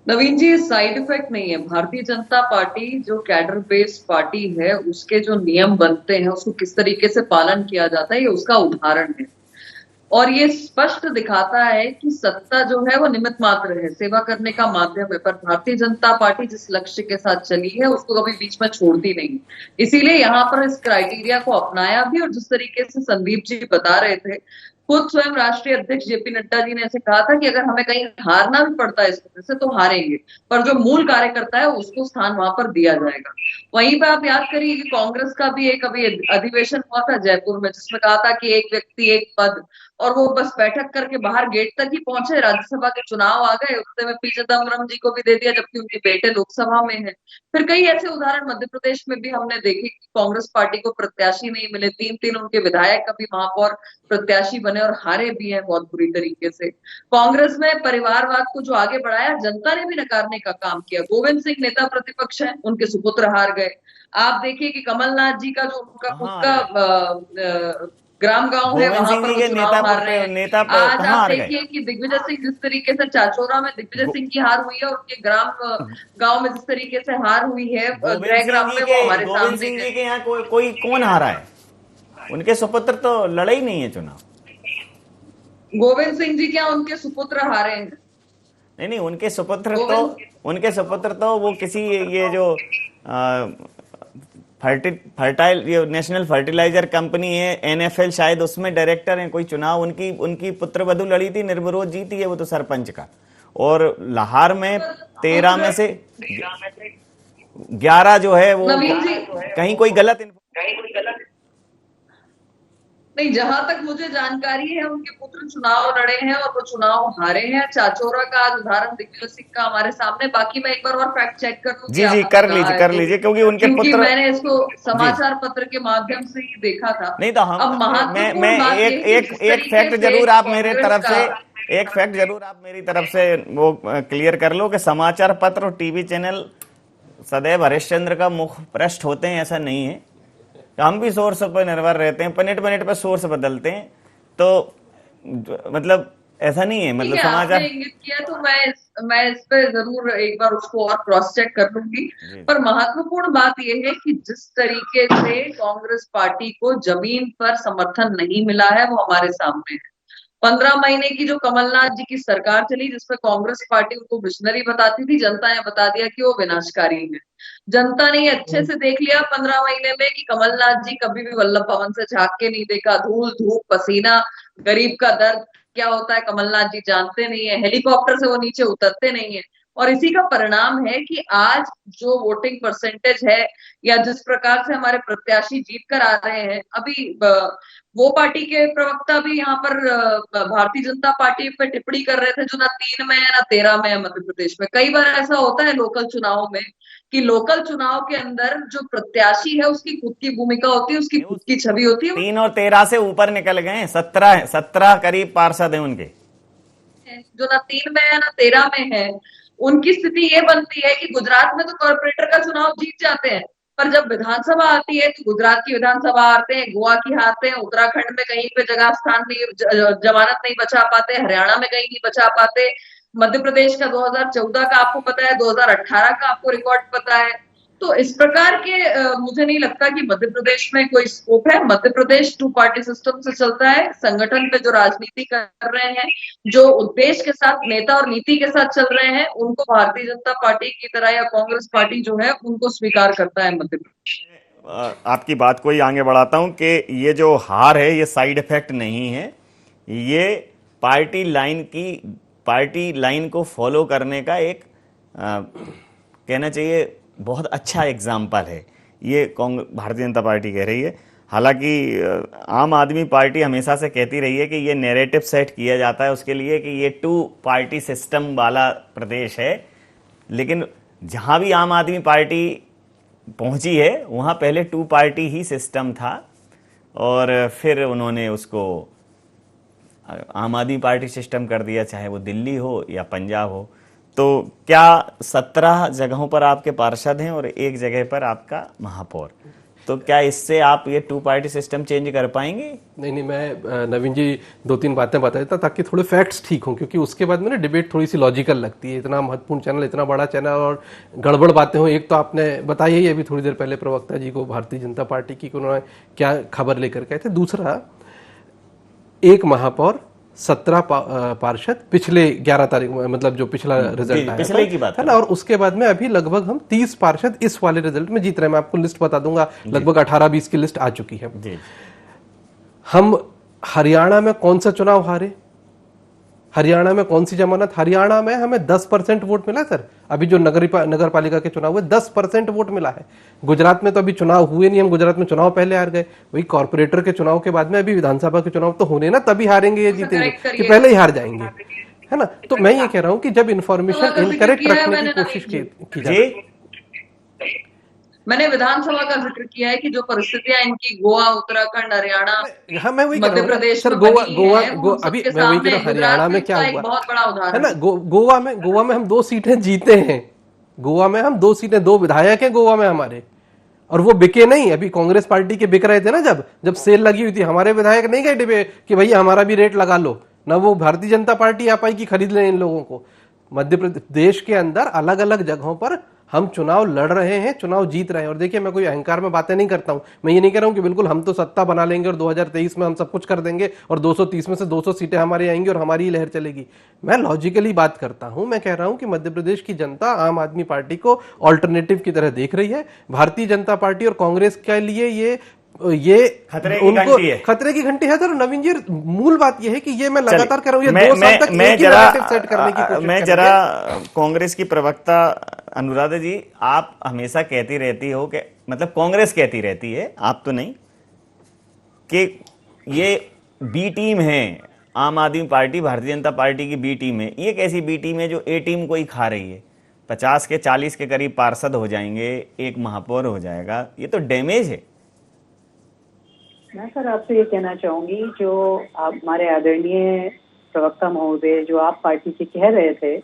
F: नवीन जी, साइड इफेक्ट नहीं है। भारतीय जनता पार्टी जो कैडर बेस्ड पार्टी है, उसके जो नियम बनते हैं, उसको किस तरीके से पालन किया जाता है, ये उसका उदाहरण है। और ये स्पष्ट दिखाता है कि सत्ता जो है वो निमित्त मात्र है, सेवा करने का माध्यम है, पर भारतीय जनता पार्टी जिस लक्ष्य के साथ चली है उसको कभी बीच में छोड़ती नहीं। इसीलिए यहाँ पर इस क्राइटेरिया को अपनाया भी। और जिस तरीके से संदीप जी बता रहे थे, खुद स्वयं राष्ट्रीय अध्यक्ष जेपी नड्डा जी ने ऐसे कहा था कि अगर हमें कहीं हारना भी पड़ता है इस वजह से तो हारेंगे, पर जो मूल कार्यकर्ता है उसको स्थान वहां पर दिया जाएगा। वहीं पे आप याद करिए कि कांग्रेस का भी एक अभी अधिवेशन हुआ था जयपुर में, जिसमें कहा था कि एक व्यक्ति एक पद, और वो बस बैठक करके बाहर गेट तक ही पहुंचे। राज्यसभा के चुनाव आ गए, उतने में पी चिदम्बरम जी को भी दे दिया, जबकि उनके बेटे लोकसभा में है। फिर कई ऐसे उदाहरण मध्य प्रदेश में भी हमने देखे कि कांग्रेस पार्टी को प्रत्याशी नहीं मिले, 3 उनके विधायक अभी महापौर प्रत्याशी बने और हारे भी हैं बहुत बुरी तरीके से। कांग्रेस में परिवारवाद को जो आगे बढ़ाया, जनता ने भी नकारने का काम किया। गोविंद सिंह नेता प्रतिपक्ष हैं, उनके सुपुत्र हार गए। आप देखिए कि कमलनाथ जी का जो उनका खुद का ग्राम गांव है, वहां पर वो चुनाव हार रहे हैं। आज आप देखिए कि दिग्विजय सिंह जिस तरीके से चाचोरा में दिग्विजय सिंह की हार हुई है, और उनके गांव में जिस तरीके से हार हुई है ग्राम में, वो हमारे सामने।
A: गोविंद सिंह जी के यहाँ कोई कौन हारा है? उनके सुपुत्र तो लड़े ही नहीं है चुनाव।
F: गोविंद सिंह जी क्या उनके सुपुत्र हारे हैं?
A: नहीं, उनके सुपुत्र तो वो किसी ये जो फर्टाइल ये नेशनल फर्टिलाइजर कंपनी है NFL, शायद उसमें डायरेक्टर हैं। कोई चुनाव उनकी पुत्रवधू लड़ी थी, निर्विरोध जीती है वो तो सरपंच का। और लाहौर में 13 में से 11 जो है वो कहीं कोई गलत
F: नहीं, जहां तक मुझे जानकारी है उनके पुत्र चुनाव लड़े हैं और वो चुनाव हारे हैं। चाचोरा का आज उदाहरण दिग्विजय सिंह का हमारे सामने। बाकी मैं एक बार और फैक्ट चेक कर लूं।
A: जी कर लीजिए क्योंकि उनके पुत्र,
F: मैंने इसको समाचार पत्र के माध्यम से ही देखा था।
A: नहीं तो मैं एक फैक्ट जरूर आप मेरी तरफ से वो क्लियर कर लो कि समाचार पत्र और टीवी चैनल सदैव हरिश्चंद्र का मुख पृष्ठ होते हैं, ऐसा नहीं है। हम भी सोर्स पर निर्भर रहते हैं, मिनट पर सोर्स बदलते हैं। तो मतलब ऐसा नहीं है, मतलब
F: ठीक है,
A: समाचार।
F: आपने इंगित किया तो मैं इस पे जरूर एक बार उसको और क्रॉस चेक कर लूंगी। पर महत्वपूर्ण बात यह है कि जिस तरीके से कांग्रेस पार्टी को जमीन पर समर्थन नहीं मिला है वो हमारे सामने है। 15 महीने की जो कमलनाथ जी की सरकार चली जिसमें कांग्रेस पार्टी उनको मिशनरी बताती थी, जनता ने बता दिया कि वो विनाशकारी है। जनता ने ये अच्छे से देख लिया 15 महीने में कि कमलनाथ जी कभी भी वल्लभ भवन से झांक के नहीं देखा। धूल धूप पसीना, गरीब का दर्द क्या होता है कमलनाथ जी जानते नहीं है। हेलीकॉप्टर से वो नीचे उतरते नहीं है। और इसी का परिणाम है कि आज जो वोटिंग परसेंटेज है या जिस प्रकार से हमारे प्रत्याशी जीत कर आ रहे हैं, अभी वो पार्टी के प्रवक्ता भी यहाँ पर भारतीय जनता पार्टी पे टिप्पणी कर रहे थे जो ना 3 में है ना 13 में है मध्य प्रदेश में। कई बार ऐसा होता है लोकल चुनाव में कि लोकल चुनाव के अंदर जो प्रत्याशी है उसकी खुद की भूमिका होती है, उसकी खुद की छवि होती है।
A: 3 और 13 से ऊपर निकल गए, 17 करीब पार्षद हैं उनके,
F: जो ना 3 में है ना 13 में है। उनकी स्थिति ये बनती है कि गुजरात में तो कॉर्पोरेटर का चुनाव जीत जाते हैं, पर जब विधानसभा आती है तो गुजरात की विधानसभा हारते हैं, गोवा की हारते हैं, उत्तराखंड में कहीं पे जगह स्थान नहीं, जमानत नहीं बचा पाते, हरियाणा में कहीं नहीं बचा पाते। मध्य प्रदेश का 2014 का आपको पता है, 2018 का आपको रिकॉर्ड पता है। तो इस प्रकार के मुझे नहीं लगता कि मध्य प्रदेश में कोई स्कोप है। मध्य प्रदेश 2 पार्टी सिस्टम से चलता है। संगठन पे जो राजनीति कर रहे हैं, जो उद्देश्य के साथ नेता और नीति के साथ चल रहे हैं, उनको भारतीय जनता पार्टी की तरह या कांग्रेस पार्टी जो है उनको स्वीकार करता है मध्य प्रदेश।
A: आपकी बात को ही आगे बढ़ाता हूं कि ये जो हार है ये साइड इफेक्ट नहीं है, ये पार्टी लाइन को फॉलो करने का एक कहना चाहिए बहुत अच्छा एग्जाम्पल है। ये भारतीय जनता पार्टी कह रही है। हालांकि आम आदमी पार्टी हमेशा से कहती रही है कि ये नैरेटिव सेट किया जाता है उसके लिए कि ये 2 पार्टी सिस्टम वाला प्रदेश है, लेकिन जहां भी आम आदमी पार्टी पहुंची है वहां पहले 2 पार्टी ही सिस्टम था और फिर उन्होंने उसको आम आदमी पार्टी सिस्टम कर दिया, चाहे वो दिल्ली हो या पंजाब हो। तो क्या 17 जगहों पर आपके पार्षद हैं और 1 जगह पर आपका महापौर, तो क्या इससे आप ये 2 पार्टी सिस्टम चेंज कर पाएंगे?
C: नहीं, मैं नवीन जी 2-3 बातें बता देता ताकि थोड़े फैक्ट्स ठीक हों, क्योंकि उसके बाद में ना डिबेट थोड़ी सी लॉजिकल लगती है। इतना महत्वपूर्ण चैनल, इतना बड़ा चैनल और गड़बड़ बातें हों। एक तो आपने बताई ही अभी थोड़ी देर पहले प्रवक्ता जी को भारतीय जनता पार्टी की उन्होंने क्या खबर लेकर गए थे। दूसरा, 1 महापौर 17 पार्षद पिछले 11 तारीख, मतलब जो पिछला रिजल्ट आया
A: पिछले की बात
C: है ना, और उसके बाद में अभी लगभग हम 30 पार्षद इस वाले रिजल्ट में जीत रहे हैं। मैं आपको लिस्ट बता दूंगा, लगभग 18-20 की लिस्ट आ चुकी है। हम हरियाणा में कौन सा चुनाव हारे, हरियाणा में कौन सी जमानत, हरियाणा में हमें 10% वोट मिला सर। अभी जो नगर पालिका के चुनाव हुए 10% वोट मिला है। गुजरात में तो अभी चुनाव हुए नहीं, हम गुजरात में चुनाव पहले हार गए। वही कॉर्पोरेटर के चुनाव के बाद में अभी विधानसभा के चुनाव तो होने ना, तभी हारेंगे ये जीतेंगे कि पहले ही हार जाएंगे, है ना। तो मैं ये कह रहा हूं कि जब इंफॉर्मेशन इनकरेक्ट रखने की कोशिश की जाए,
F: मैंने विधानसभा का जिक्र किया है कि जो परिस्थितियां इनकी गोवा, उत्तराखंड, हरियाणा,
C: हाँ मैं वही
F: मध्य प्रदेश
C: सर, गोवा अभी मैं वही कह रहा हूँ, हरियाणा में क्या हुआ
F: बहुत बड़ा उदाहरण
C: है ना। गोवा में हम 2 सीटें जीते हैं। गोवा में हम 2 सीटें, 2 विधायक हैं गोवा में हमारे, और वो बिके नहीं। अभी कांग्रेस पार्टी के बिक रहे थे ना, जब सेल लगी हुई थी, हमारे विधायक नहीं गए डिबे कि भैया हमारा भी रेट लगा लो ना। वो भारतीय जनता पार्टी आ पाई कि खरीद लें इन लोगों को। मध्य प्रदेश के अंदर अलग अलग जगहों पर हम चुनाव लड़ रहे हैं, चुनाव जीत रहे हैं। और देखिए, मैं कोई अहंकार में बातें नहीं करता हूं। मैं ये नहीं कह रहा हूं कि बिल्कुल हम तो सत्ता बना लेंगे और 2023 में हम सब कुछ कर देंगे और 230 में से 200 सीटें हमारी आएंगी और हमारी लहर चलेगी। मैं लॉजिकली बात करता हूं। मैं कह रहा हूं कि मध्य प्रदेश की जनता आम आदमी पार्टी को ऑल्टरनेटिव की तरह देख रही है। भारतीय जनता पार्टी और कांग्रेस के लिए ये खतरे की घंटी है सर। नवीन जी, मूल बात यह है कि ये मैं लगातार कह रहा हूं, ये 2 साल तक एक ही नैरेटिव सेट करने की कोशिश।
A: मैं जरा कांग्रेस की प्रवक्ता अनुराधा जी, आप हमेशा कहती रहती हो कि, मतलब कांग्रेस कहती रहती है, आप तो नहीं, कि ये बी टीम है, आम आदमी पार्टी भारतीय जनता पार्टी की बी टीम है। ये कैसी बी टीम है जो ए टीम को ही खा रही है? 50 के 40 के करीब पार्षद हो जाएंगे, 1 महापौर हो जाएगा, ये तो डैमेज है।
E: मैं सर आपसे ये कहना चाहूंगी, जो हमारे आदरणीय प्रवक्ता महोदय जो आप पार्टी के कह रहे थे,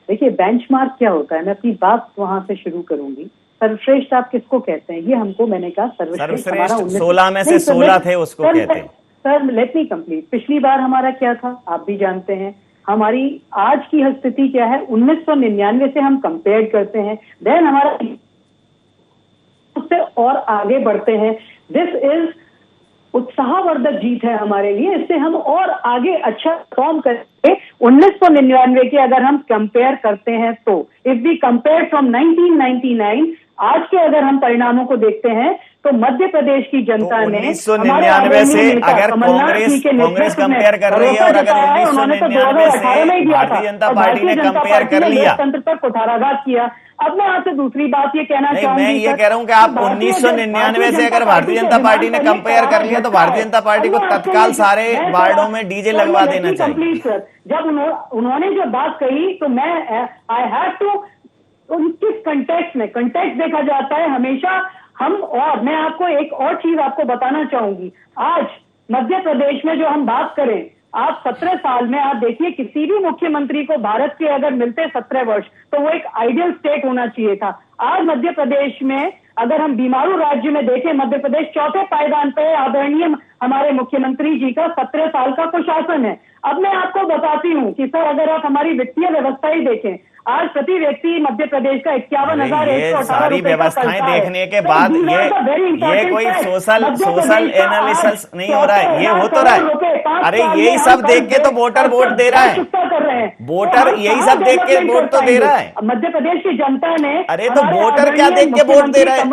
E: देखिए बेंचमार्क क्या होता है, मैं अपनी बात वहां से शुरू करूंगी। सर्वश्रेष्ठ आप किसको कहते हैं? ये हमको, मैंने कहा सर्वश्रेष्ठ
A: 16 में से 16 थे उसको कहते हैं।
E: Sir let me complete. पिछली बार हमारा क्या था आप भी जानते हैं। हमारी आज की स्थिति क्या है, 1999 से हम कंपेयर करते हैं, देन हमारा उससे और आगे बढ़ते हैं। दिस इज उत्साहवर्धक जीत है हमारे लिए, इससे हम और आगे अच्छा परफॉर्म करेंगे। 1999 के अगर हम कंपेयर करते हैं तो इफ वी कंपेयर फ्रॉम 1999 आज के अगर हम परिणामों को देखते हैं तो मध्य प्रदेश की जनता ने
A: 1999 से अगर कांग्रेस कंपेयर कर रही है और अगर 1999 से भारतीय जनता पार्टी ने कंपेयर कर लिया,
E: लोकतंत्र पर कुठाराघात किया। अब मैं आपसे दूसरी बात ये कहना चाहूंगी,
A: मैं ये कह रहा हूं कि आप 1999 से अगर भारतीय जनता पार्टी ने कंपेयर कर लिया तो भारतीय जनता पार्टी को तत्काल सारे वार्डों में डीजे लगवा देना चाहिए।
E: जब उन्होंने जो बात कही तो मैं आई हैव टू किस कंटेक्स्ट में, कंटेक्स्ट देखा जाता है हमेशा हम। और मैं आपको एक और चीज आपको बताना चाहूंगी, आज मध्य प्रदेश में जो हम बात करें, आप 17 साल में आप देखिए किसी भी मुख्यमंत्री को भारत के अगर मिलते 17 वर्ष तो वो एक आइडियल स्टेट होना चाहिए था। आज मध्य प्रदेश में अगर हम बीमारू राज्य में देखें, मध्य प्रदेश चौथे पायदान पे आदरणीय हमारे मुख्यमंत्री जी का 17 साल का कुशासन है। अब मैं आपको बताती हूँ कि सर अगर आप हमारी वित्तीय व्यवस्था ही देखें, आज प्रति व्यक्ति मध्य प्रदेश का 51,118
A: सारी व्यवस्थाएं देखने के बाद ये कोई सोशल एनालिसिस नहीं हो रहा है, ये हो तो रहा है। अरे यही सब देख के तो वोटर वोट दे रहा है, वोटर यही सब देख के वोट तो दे रहा है।
E: मध्य प्रदेश की जनता ने,
A: अरे तो वोटर क्या देख के वोट दे रहा है,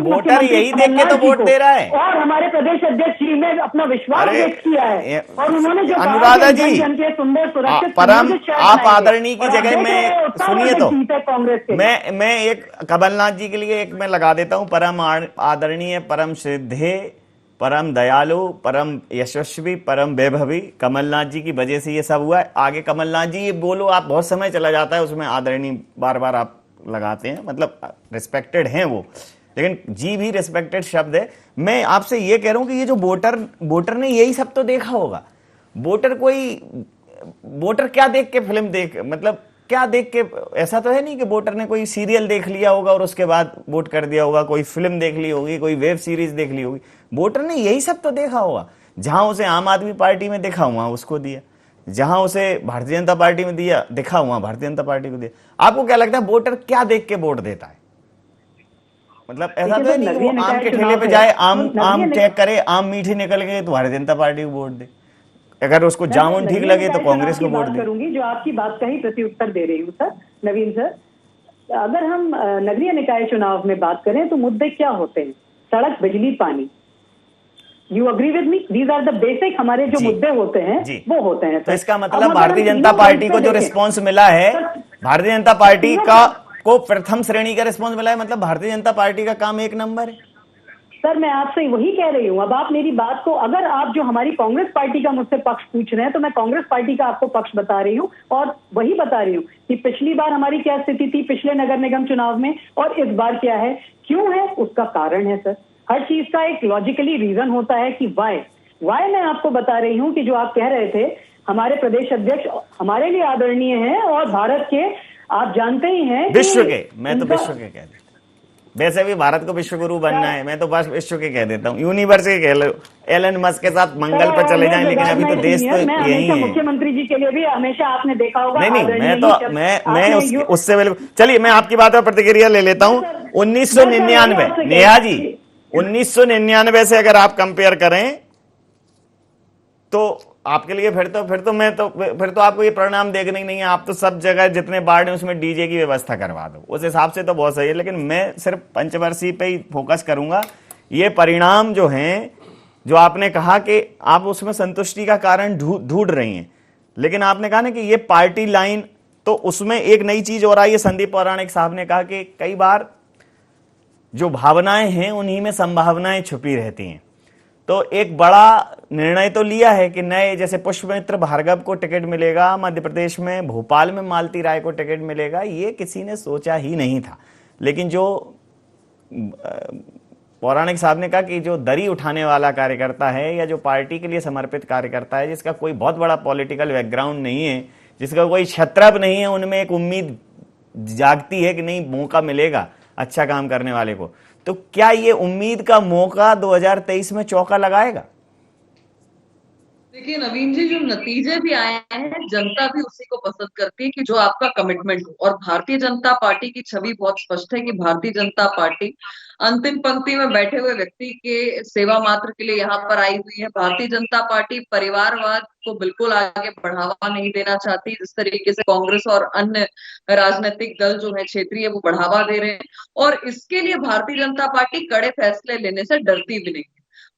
A: वोटर यही देख के तो वोट दे रहा है।
E: और हमारे प्रदेश अध्यक्ष जी ने अपना विश्वास व्यक्त किया है और उन्होंने जो
A: अनुराधा जी
E: सुंदर सुरक्षित
A: परम आप आदरणीय की जगह में सुनिए तो
E: कांग्रेस के
A: मैं एक कमलनाथ जी के लिए एक मैं लगा देता हूं, परम आदरणीय, परम श्रद्धेय, परम दयालु, परम यशस्वी, परम वैभवी कमलनाथ जी की वजह से ये सब हुआ है। आगे कमलनाथ जी ये बोलो आप बहुत समय चला जाता है उसमें आदरणीय बार बार आप लगाते हैं, मतलब रिस्पेक्टेड हैं वो, लेकिन जी भी रिस्पेक्टेड शब्द है। मैं आपसे ये कह रहा हूं कि ये जो वोटर ने यही सब तो देखा होगा। वोटर क्या देख के फिल्म मतलब क्या देख के, ऐसा तो है नहीं कि वोटर ने कोई सीरियल देख लिया होगा और उसके बाद वोट कर दिया होगा, कोई फिल्म देख ली होगी, कोई वेब सीरीज देख ली होगी। वोटर ने यही सब तो देखा होगा। जहां उसे आम आदमी पार्टी में देखा हुआ उसको दिया, जहां उसे भारतीय जनता पार्टी में दिया देखा हुआ भारतीय जनता पार्टी को दिया। आपको क्या लगता है वोटर क्या देख के वोट देता है? मतलब ऐसा तो है नहीं कि वो आम के ठेले पे जाए, आम चेक करे, आम मीठी निकल गए तो भारतीय जनता पार्टी को वोट दे, अगर उसको जामुन ठीक लगे तो कांग्रेस को वोट दे।
E: करूंगी जो आपकी बात का ही प्रति उत्तर दे रही हूँ सर नवीन सर। अगर हम नगरीय निकाय चुनाव में बात करें तो मुद्दे क्या होते हैं? सड़क, बिजली, पानी। You agree with me? These are the basic हमारे जो मुद्दे होते हैं वो होते हैं।
A: तो इसका मतलब भारतीय जनता पार्टी को जो रिस्पॉन्स मिला है, भारतीय जनता पार्टी को प्रथम श्रेणी का रिस्पॉन्स मिला है, मतलब भारतीय जनता पार्टी का काम एक नंबर है।
E: सर मैं आपसे वही कह रही हूँ। अब आप मेरी बात को, अगर आप जो हमारी कांग्रेस पार्टी का मुझसे पक्ष पूछ रहे हैं तो मैं कांग्रेस पार्टी का आपको पक्ष बता रही हूँ और वही बता रही हूँ कि पिछली बार हमारी क्या स्थिति थी पिछले नगर निगम चुनाव में और इस बार क्या है, क्यों है, उसका कारण है सर। हर चीज का एक लॉजिकली रीजन होता है कि वाई मैं आपको बता रही हूँ कि जो आप कह रहे थे हमारे प्रदेश अध्यक्ष हमारे लिए आदरणीय है और भारत के आप जानते ही हैं
A: विश्व के, मैं तो विश्व के कह देता, वैसे भी भारत को विश्व गुरु बनना है, मैं तो बस विश्व के कह देता हूँ, यूनिवर्स के कह लो, एलन मस्क के साथ मंगल पर चले जाएं, लेकिन अभी तो देश तो यही है।
E: मुख्यमंत्री जी के लिए भी हमेशा आपने देखा होगा।
A: मैं उससे बिल्कुल, चलिए मैं आपकी बात पर प्रतिक्रिया ले लेता हूँ। 1999 नेहा जी, 1999 से अगर आप कंपेयर करें तो आपके लिए फिर तो आपको ये परिणाम देखना ही नहीं है। आप तो सब जगह जितने वार्ड हैं उसमें डीजे की व्यवस्था करवा दो, उस हिसाब से तो बहुत सही है। लेकिन मैं सिर्फ पंचवर्षीय पे ही फोकस करूंगा। ये परिणाम जो हैं, जो आपने कहा कि आप उसमें संतुष्टि का कारण ढूंढ रही हैं, लेकिन आपने कहा ना कि ये पार्टी लाइन, तो उसमें एक नई चीज और आई है। संदीप पौराणिक साहब ने कहा कि कई बार जो भावनाएं हैं उन्हीं में संभावनाएं छुपी रहती हैं। तो एक बड़ा निर्णय तो लिया है कि नए, जैसे पुष्पमित्र भार्गव को टिकट मिलेगा मध्य प्रदेश में, भोपाल में मालती राय को टिकट मिलेगा, ये किसी ने सोचा ही नहीं था। लेकिन जो पौराणिक साहब ने कहा कि जो दरी उठाने वाला कार्यकर्ता है या जो पार्टी के लिए समर्पित कार्यकर्ता है, जिसका कोई बहुत बड़ा पॉलिटिकल बैकग्राउंड नहीं है, जिसका कोई छत्रप नहीं है, उनमें एक उम्मीद जागती है कि नहीं मौका मिलेगा अच्छा काम करने वाले को। तो क्या ये उम्मीद का मौका 2023 में चौका लगाएगा?
F: देखिए नवीन जी, जो नतीजे भी आए हैं जनता भी उसी को पसंद करती है कि जो आपका कमिटमेंट हो। और भारतीय जनता पार्टी की छवि बहुत स्पष्ट है कि भारतीय जनता पार्टी अंतिम पंक्ति में बैठे हुए व्यक्ति के सेवा मात्र के लिए यहाँ पर आई हुई है। भारतीय जनता पार्टी परिवारवाद को बिल्कुल आगे बढ़ावा नहीं देना चाहती, जिस तरीके से कांग्रेस और अन्य राजनीतिक दल जो है क्षेत्रीय वो बढ़ावा दे रहे हैं। और इसके लिए भारतीय जनता पार्टी कड़े फैसले लेने से डरती भी नहीं।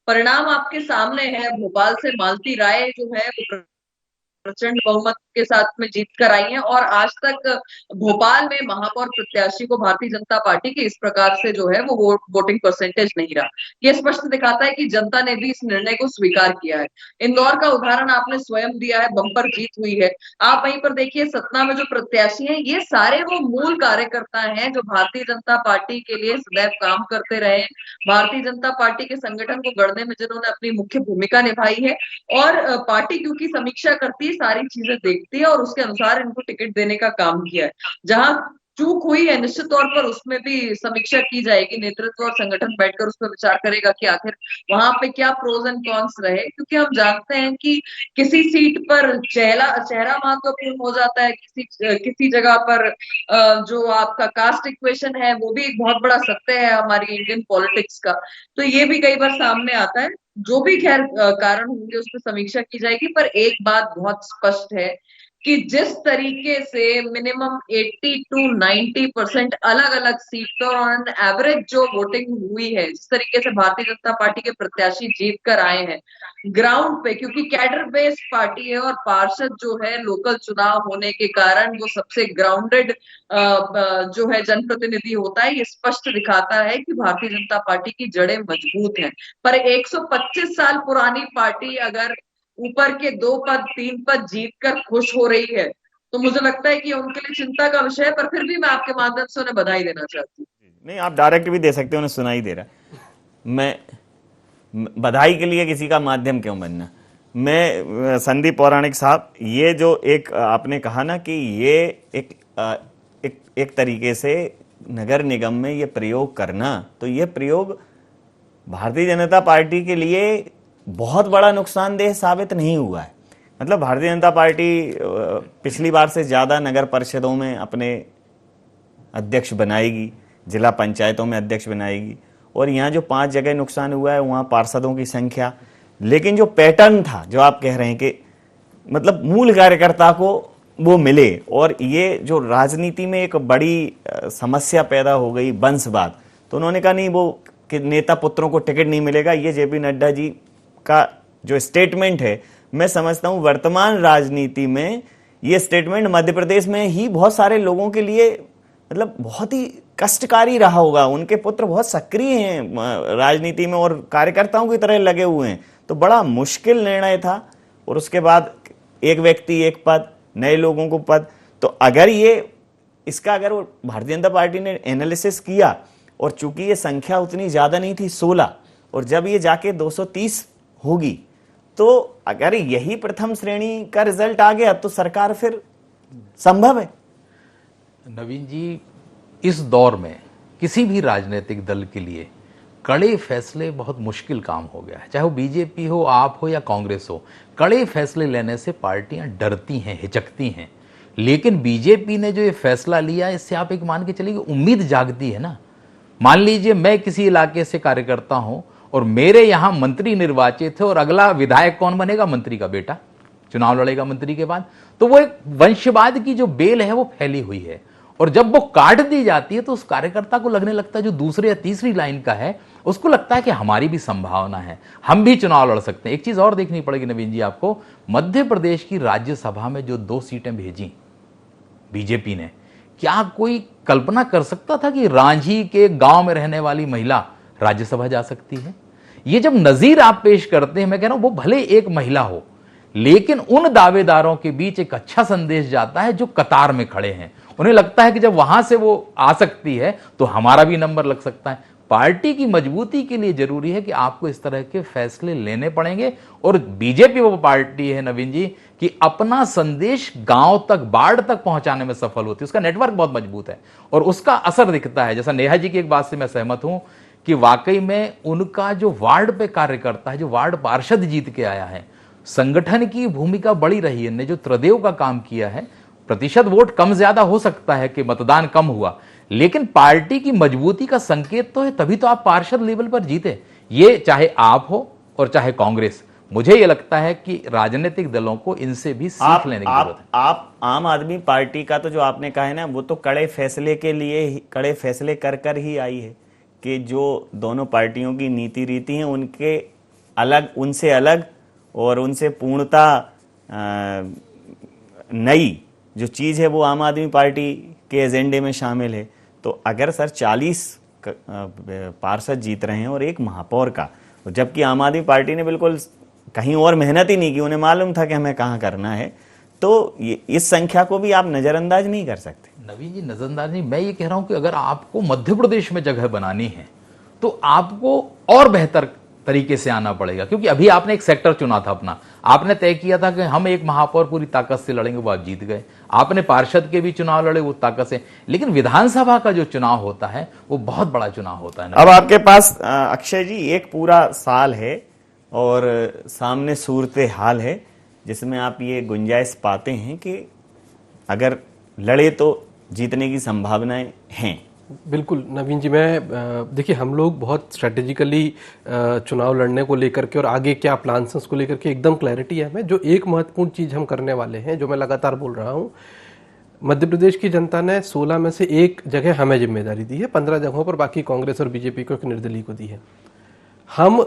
F: परिणाम आपके सामने है। भोपाल से मालती राय जो है वो प्रचंड बहुमत के साथ में जीत कर आई हैं और आज तक भोपाल में महापौर प्रत्याशी को भारतीय जनता पार्टी के इस प्रकार से जो है वो वोटिंग परसेंटेज नहीं रहा। ये स्पष्ट दिखाता है कि जनता ने भी इस निर्णय को स्वीकार किया है। इंदौर का उदाहरण आपने स्वयं दिया है, बम्पर जीत हुई है। आप वहीं पर देखिए सतना में जो प्रत्याशी हैं ये सारे वो मूल कार्यकर्ता हैं जो भारतीय जनता पार्टी के लिए सदैव काम करते रहे। भारतीय जनता पार्टी के संगठन को गढ़ने में जिन्होंने अपनी मुख्य भूमिका निभाई है। और पार्टी क्योंकि समीक्षा करती है, सारी चीजें देखती है और उसके अनुसार इनको टिकट देने का काम किया है। जहां चूक हुई है निश्चित तौर पर उसमें भी समीक्षा की जाएगी। नेतृत्व और संगठन बैठकर उस पर विचार करेगा कि आखिर वहां पे क्या प्रोज एंड कॉन्स रहे, क्योंकि हम जानते हैं कि किसी सीट पर चेहरा महत्वपूर्ण हो जाता है, किसी जगह पर जो आपका कास्ट इक्वेशन है वो भी एक बहुत बड़ा सत्य है हमारी इंडियन पॉलिटिक्स का। तो ये भी कई बार सामने आता है। जो भी खैर कारण होंगे उस पर समीक्षा की जाएगी। पर एक बात बहुत स्पष्ट है कि जिस तरीके से मिनिमम 80 to 90% अलग अलग सीट पर ऑन एवरेज जो वोटिंग हुई है, जिस तरीके से भारतीय जनता पार्टी के प्रत्याशी जीत कर आए हैं ग्राउंड पे, क्योंकि कैडर बेस्ड पार्टी है और पार्षद जो है लोकल चुनाव होने के कारण वो सबसे ग्राउंडेड जो है जनप्रतिनिधि होता है। ये स्पष्ट दिखाता है कि भारतीय जनता पार्टी की जड़ें मजबूत हैं। पर 125 साल पुरानी पार्टी अगर ऊपर के 2 पद 3 पद जीत कर खुश हो रही है तो मुझे लगता है कि उनके लिए चिंता का विषय है। पर फिर भी मैं आपके माध्यम से उन्हें बधाई देना चाहती हूँ।
A: नहीं, आप डायरेक्ट भी दे सकते हो, उन्हें सुनाई दे रहा है। मैं बधाई के लिए किसी का माध्यम क्यों बनना। मैं संदीप पौराणिक साहब, ये जो एक आपने कहा ना कि ये एक तरीके से नगर निगम में ये प्रयोग करना, तो ये प्रयोग भारतीय जनता पार्टी के लिए बहुत बड़ा नुकसानदेह साबित नहीं हुआ है। मतलब भारतीय जनता पार्टी पिछली बार से ज़्यादा नगर परिषदों में अपने अध्यक्ष बनाएगी, जिला पंचायतों में अध्यक्ष बनाएगी, और यहाँ जो 5 जगह नुकसान हुआ है वहाँ पार्षदों की संख्या। लेकिन जो पैटर्न था, जो आप कह रहे हैं कि मतलब मूल कार्यकर्ता को वो मिले, और ये जो राजनीति में एक बड़ी समस्या पैदा हो गई वंशवाद, तो उन्होंने कहा नहीं, वो कि नेता पुत्रों को टिकट नहीं मिलेगा। ये जेपी नड्डा जी का जो स्टेटमेंट है, मैं समझता हूँ वर्तमान राजनीति में ये स्टेटमेंट मध्य प्रदेश में ही बहुत सारे लोगों के लिए मतलब बहुत ही कष्टकारी रहा होगा। उनके पुत्र बहुत सक्रिय हैं राजनीति में और कार्यकर्ताओं की तरह लगे हुए हैं, तो बड़ा मुश्किल निर्णय था। और उसके बाद एक व्यक्ति एक पद, नए लोगों को पद। तो अगर ये इसका अगर वो भारतीय जनता पार्टी ने एनालिसिस किया, और चूंकि ये संख्या उतनी ज्यादा नहीं थी 16, और जब ये जाके 230 होगी, तो अगर यही प्रथम श्रेणी का रिजल्ट आ गया तो सरकार फिर संभव है।
B: नवीन जी, इस दौर में किसी भी राजनीतिक दल के लिए कड़े फैसले बहुत मुश्किल काम हो गया है। चाहे वो बीजेपी हो, आप हो या कांग्रेस हो, कड़े फैसले लेने से पार्टियां डरती हैं, हिचकती हैं। लेकिन बीजेपी ने जो ये फैसला लिया, इससे आप एक मान के चलिए उम्मीद जागती है ना। मान लीजिए मैं किसी इलाके से कार्यकर्ता हूं और मेरे यहां मंत्री निर्वाचित है, और अगला विधायक कौन बनेगा? मंत्री का बेटा चुनाव लड़ेगा मंत्री के बाद। तो वो एक वंशवाद की जो बेल है वो फैली हुई है, और जब वो काट दी जाती है तो उस कार्यकर्ता को लगने लगता है, जो दूसरे या तीसरी लाइन का है, उसको लगता है कि हमारी भी संभावना है, हम भी चुनाव लड़ सकते हैं। एक चीज और देखनी पड़ेगी नवीन जी आपको, मध्य प्रदेश की राज्यसभा में जो 2 सीटें भेजी बीजेपी ने, क्या कोई कल्पना कर सकता था कि रांझी के गांव में रहने वाली महिला राज्यसभा जा सकती है? ये जब नजीर आप पेश करते हैं, मैं कह रहा हूं वो भले एक महिला हो, लेकिन उन दावेदारों के बीच एक अच्छा संदेश जाता है जो कतार में खड़े हैं। उन्हें लगता है कि जब वहां से वो आ सकती है तो हमारा भी नंबर लग सकता है। पार्टी की मजबूती के लिए जरूरी है कि आपको इस तरह के फैसले लेने पड़ेंगे। और बीजेपी वो पार्टी है नवीन जी कि अपना संदेश गांव तक, बाढ़ तक पहुंचाने में सफल होती है। उसका नेटवर्क बहुत मजबूत है और उसका असर दिखता है। जैसा नेहा जी की एक बात से मैं सहमत हूं कि वाकई में उनका जो वार्ड पे कार्य करता है, जो वार्ड पार्षद जीत के आया है, संगठन की भूमिका बड़ी रही है, ने जो त्रिदेव का काम किया है। प्रतिशत वोट कम ज्यादा हो सकता है कि मतदान कम हुआ, लेकिन पार्टी की मजबूती का संकेत तो है, तभी तो आप पार्षद लेवल पर जीते। ये चाहे आप हो और चाहे कांग्रेस, मुझे ये लगता है कि राजनीतिक दलों को इनसे भी सीख लेने की जरूरत है।
A: आप आम आदमी पार्टी का तो जो आपने कहा है ना, वो तो कड़े फैसले के लिए कड़े फैसले कर ही आई है कि जो दोनों पार्टियों की नीति रीति हैं उनके अलग, उनसे अलग और उनसे पूर्णता नई जो चीज़ है वो आम आदमी पार्टी के एजेंडे में शामिल है। तो अगर सर 40 पार्षद जीत रहे हैं और एक महापौर का, जबकि आम आदमी पार्टी ने बिल्कुल कहीं और मेहनत ही नहीं की, उन्हें मालूम था कि हमें कहाँ करना है, तो इस संख्या को भी आप नज़रअंदाज नहीं कर सकते।
B: नवीन जी, नजरअंदाज नहीं, मैं ये कह रहा हूं कि अगर आपको मध्य प्रदेश में जगह बनानी है तो आपको और बेहतर तरीके से आना पड़ेगा, क्योंकि अभी आपने एक सेक्टर चुना था अपना, आपने तय किया था कि हम एक महापौर पूरी ताकत से लड़ेंगे, वो आप जीत गए। आपने पार्षद के भी चुनाव लड़े वो ताकत से, लेकिन विधानसभा का जो चुनाव होता है वो बहुत बड़ा चुनाव होता है।
A: अब आपके पास अक्षय जी एक पूरा साल है और सामने सूरत हाल है जिसमें आप ये गुंजाइश पाते हैं कि अगर लड़े तो जीतने की संभावनाएं हैं।
C: बिल्कुल नवीन जी, मैं देखिए हम लोग बहुत स्ट्रेटेजिकली चुनाव लड़ने को लेकर के और आगे क्या प्लान्स हैं उसको लेकर के एकदम क्लैरिटी है हमें। जो एक महत्वपूर्ण चीज़ हम करने वाले हैं, जो मैं लगातार बोल रहा हूँ, मध्य प्रदेश की जनता ने 16 में से एक जगह हमें जिम्मेदारी दी है, 15 जगहों पर बाकी कांग्रेस और बीजेपी को, एक निर्दलीय को दी है। हम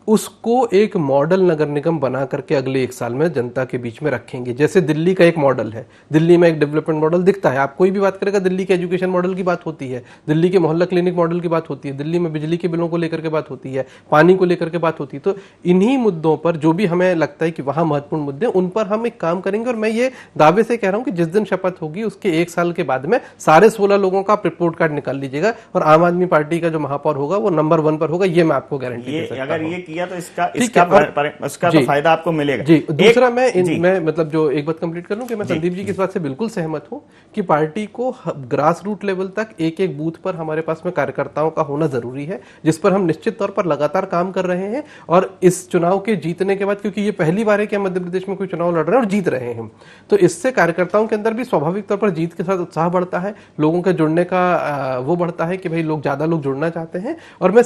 C: उसको एक मॉडल नगर निगम बना करके अगले 1 साल में जनता के बीच में रखेंगे। जैसे दिल्ली का एक मॉडल है, दिल्ली में एक डेवलपमेंट मॉडल दिखता है, आप कोई भी बात करेगा दिल्ली के एजुकेशन मॉडल की बात होती है, दिल्ली के मोहल्ला क्लिनिक मॉडल की बात होती है, दिल्ली में बिजली के बिलों को लेकर के बात होती है, पानी को लेकर के बात होती है। तो इन्हीं मुद्दों पर जो भी हमें लगता है कि वहां महत्वपूर्ण मुद्दे, उन पर हम एक काम करेंगे। और मैं ये दावे से कह रहा हूं कि जिस दिन शपथ होगी उसके 1 साल के बाद में सारे 16 लोगों का रिपोर्ट कार्ड निकाल लीजिएगा और आम आदमी पार्टी का जो महापौर होगा वो नंबर 1 पर होगा, ये मैं आपको गारंटी दे सकता हूं।
A: अगर ये किया तो उसका तो फायदा आपको मिलेगा।
C: जी, दूसरा मैं मतलब जो एक बात कंप्लीट कर लूं कि मैं संदीप जी की इस बात से बिल्कुल सहमत हूं कि पार्टी को ग्रास रूट लेवल तक एक एक बूथ पर हमारे पास में कार्यकर्ताओं का होना जरूरी है, जिस पर हम निश्चित तौर पर लगातार काम कर रहे हैं। और इस चुनाव के जीतने के बाद, क्योंकि ये पहली बार है कि हम मध्य प्रदेश में कोई चुनाव लड़ रहे हैं और जीत रहे हैं, तो इससे कार्यकर्ताओं के अंदर भी स्वाभाविक तौर पर जीत के साथ उत्साह बढ़ता है, लोगों के जुड़ने का वो बढ़ता है कि भाई लोग ज्यादा लोग जुड़ना चाहते हैं। और मैं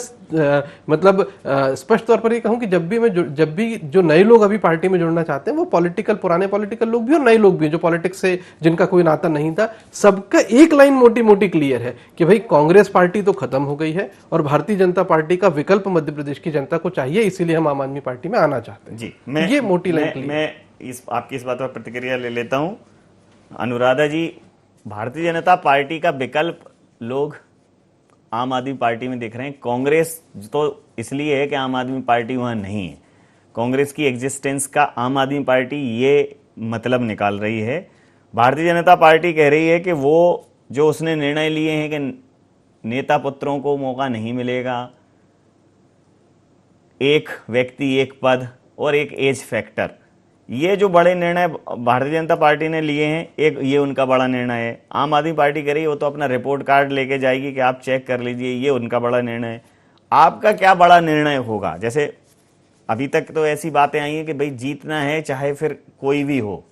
C: मतलब स्पष्ट तौर पर ये कहूं कि जब भी जो नए लोग अभी पार्टी में जुड़ना चाहते हैं, वो पुराने पॉलिटिकल लोग भी और नए लोग भी, जो पॉलिटिक्स से जिनका कोई नाता नहीं था, सबका एक लाइन मोटी मोटी क्लियर है कि भाई कांग्रेस पार्टी तो खत्म हो गई है और भारतीय जनता पार्टी का विकल्प मध्य प्रदेश की जनता को चाहिए, इसीलिए हम आम आदमी पार्टी में आना चाहते हैं।
A: जी,
C: ये मोटी लाइन
A: मैं आपकी इस बात पर प्रतिक्रिया ले लेता हूं। अनुराधा जी, भारतीय जनता पार्टी का विकल्प लोग आम आदमी पार्टी में दिख रहे हैं, कांग्रेस तो इसलिए है कि आम आदमी पार्टी वहां नहीं है। कांग्रेस की एग्जिस्टेंस का आम आदमी पार्टी ये मतलब निकाल रही है। भारतीय जनता पार्टी कह रही है कि वो जो उसने निर्णय लिए हैं कि नेता पुत्रों को मौका नहीं मिलेगा, एक व्यक्ति एक पद और एक एज फैक्टर, ये जो बड़े निर्णय भारतीय जनता पार्टी ने लिए हैं, एक ये उनका बड़ा निर्णय है। आम आदमी पार्टी कह रही है वो तो अपना रिपोर्ट कार्ड लेके जाएगी कि आप चेक कर लीजिए, ये उनका बड़ा निर्णय है। आपका क्या बड़ा निर्णय होगा? जैसे अभी तक तो ऐसी बातें आई हैं कि भाई जीतना है चाहे फिर कोई भी हो।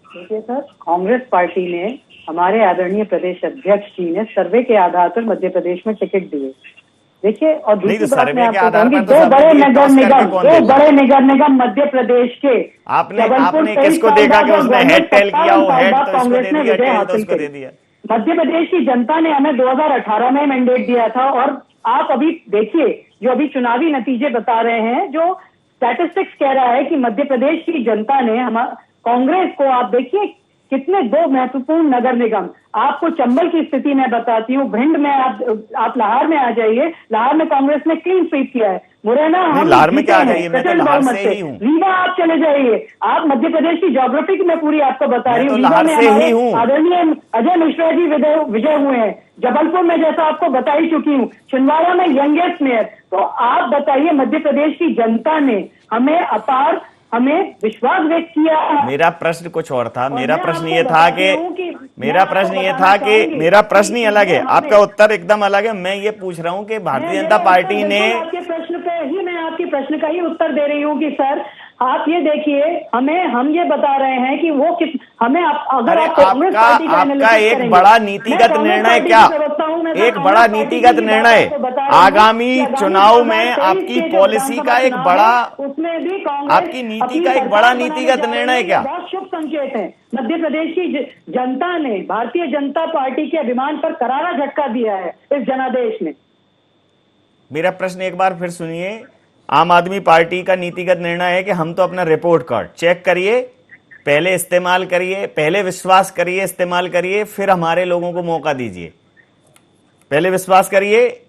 E: देखिए सर, कांग्रेस पार्टी ने, हमारे आदरणीय प्रदेश अध्यक्ष जी ने सर्वे के आधार पर मध्य प्रदेश में टिकट दिए। देखिए, और दूसरी बात मैं आपको कहूंगी, दो बड़े नगर निगम मध्य प्रदेश के,
A: आपने किसको देखा कि उसने हेड टेल किया हो? हेड तो कांग्रेस ने विजय हासिल की।
E: मध्य प्रदेश की जनता ने हमें 2018 में मैंडेट दिया था। और आप अभी देखिए, जो अभी चुनावी नतीजे बता रहे हैं, जो स्टैटिस्टिक्स कह रहा है कि मध्य प्रदेश की जनता ने कांग्रेस को, आप देखिए कितने 2 महत्वपूर्ण नगर निगम, आपको चंबल की स्थिति मैं बताती हूँ, भिंड में आप लाहौर में आ जाइए, लाहौर में कांग्रेस ने क्लीन स्वीप किया है। मुरैना हम
A: लाहौर में क्या जाइए, मैं तो लाहौर से ही हूँ।
E: रीवा आप चले जाइए, आप मध्य प्रदेश की ज्योग्राफी की मैं पूरी आपको बता रही हूँ।
A: रीवा में हमारे
E: आदरणीय अजय मिश्रा जी विजय हुए हैं। जबलपुर में जैसा आपको बता ही चुकी हूँ, छिंदवाड़ा में यंगेस्ट मेयर। तो आप बताइए, मध्य प्रदेश की जनता ने हमें विश्वास व्यक्त किया।
A: मेरा प्रश्न कुछ और था। मेरा प्रश्न ये था कि मेरा प्रश्न ही अलग है, आपका उत्तर एकदम अलग है। मैं ये पूछ रहा हूँ कि भारतीय जनता पार्टी ने,
E: आपके प्रश्न पे ही मैं आपके प्रश्न का ही उत्तर दे रही हूँ कि सर आप ये देखिए, हम ये बता रहे हैं कि वो हमें अगर आप कांग्रेस पार्टी का
A: आपका एक बड़ा नीतिगत निर्णय क्या, एक बड़ा नीतिगत निर्णय आगामी चुनाव में आपकी पॉलिसी का एक बड़ा,
E: उसमें भी
A: आपकी नीति का एक बड़ा नीतिगत निर्णय क्या?
E: बहुत शुभ संकेत है। मध्य प्रदेश की जनता ने भारतीय जनता पार्टी के अभिमान पर करारा झटका दिया है इस जनादेश में।
A: मेरा प्रश्न एक बार फिर सुनिए। आम आदमी पार्टी का नीतिगत निर्णय है कि हम तो अपना रिपोर्ट कार्ड चेक करिए, पहले इस्तेमाल करिए, पहले विश्वास करिए, इस्तेमाल करिए, फिर हमारे लोगों को मौका दीजिए। पहले विश्वास करिए,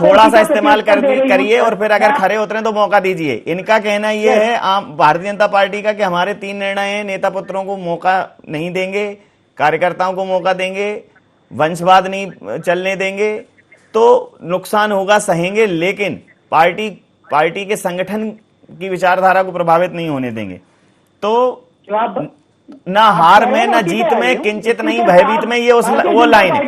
A: थोड़ा सा इस्तेमाल करिए और फिर अगर खरे उतरे तो मौका दीजिए। इनका कहना यह है आम भारतीय जनता पार्टी का कि हमारे 3 निर्णय हैं, नेता पुत्रों को मौका नहीं देंगे, कार्यकर्ताओं को मौका देंगे, वंशवाद नहीं चलने देंगे, तो नुकसान होगा सहेंगे, लेकिन पार्टी के संगठन की विचारधारा को प्रभावित नहीं होने देंगे। तो ना हार में ना जीत में किंचित नहीं भयभीत में, ये वो लाइन है।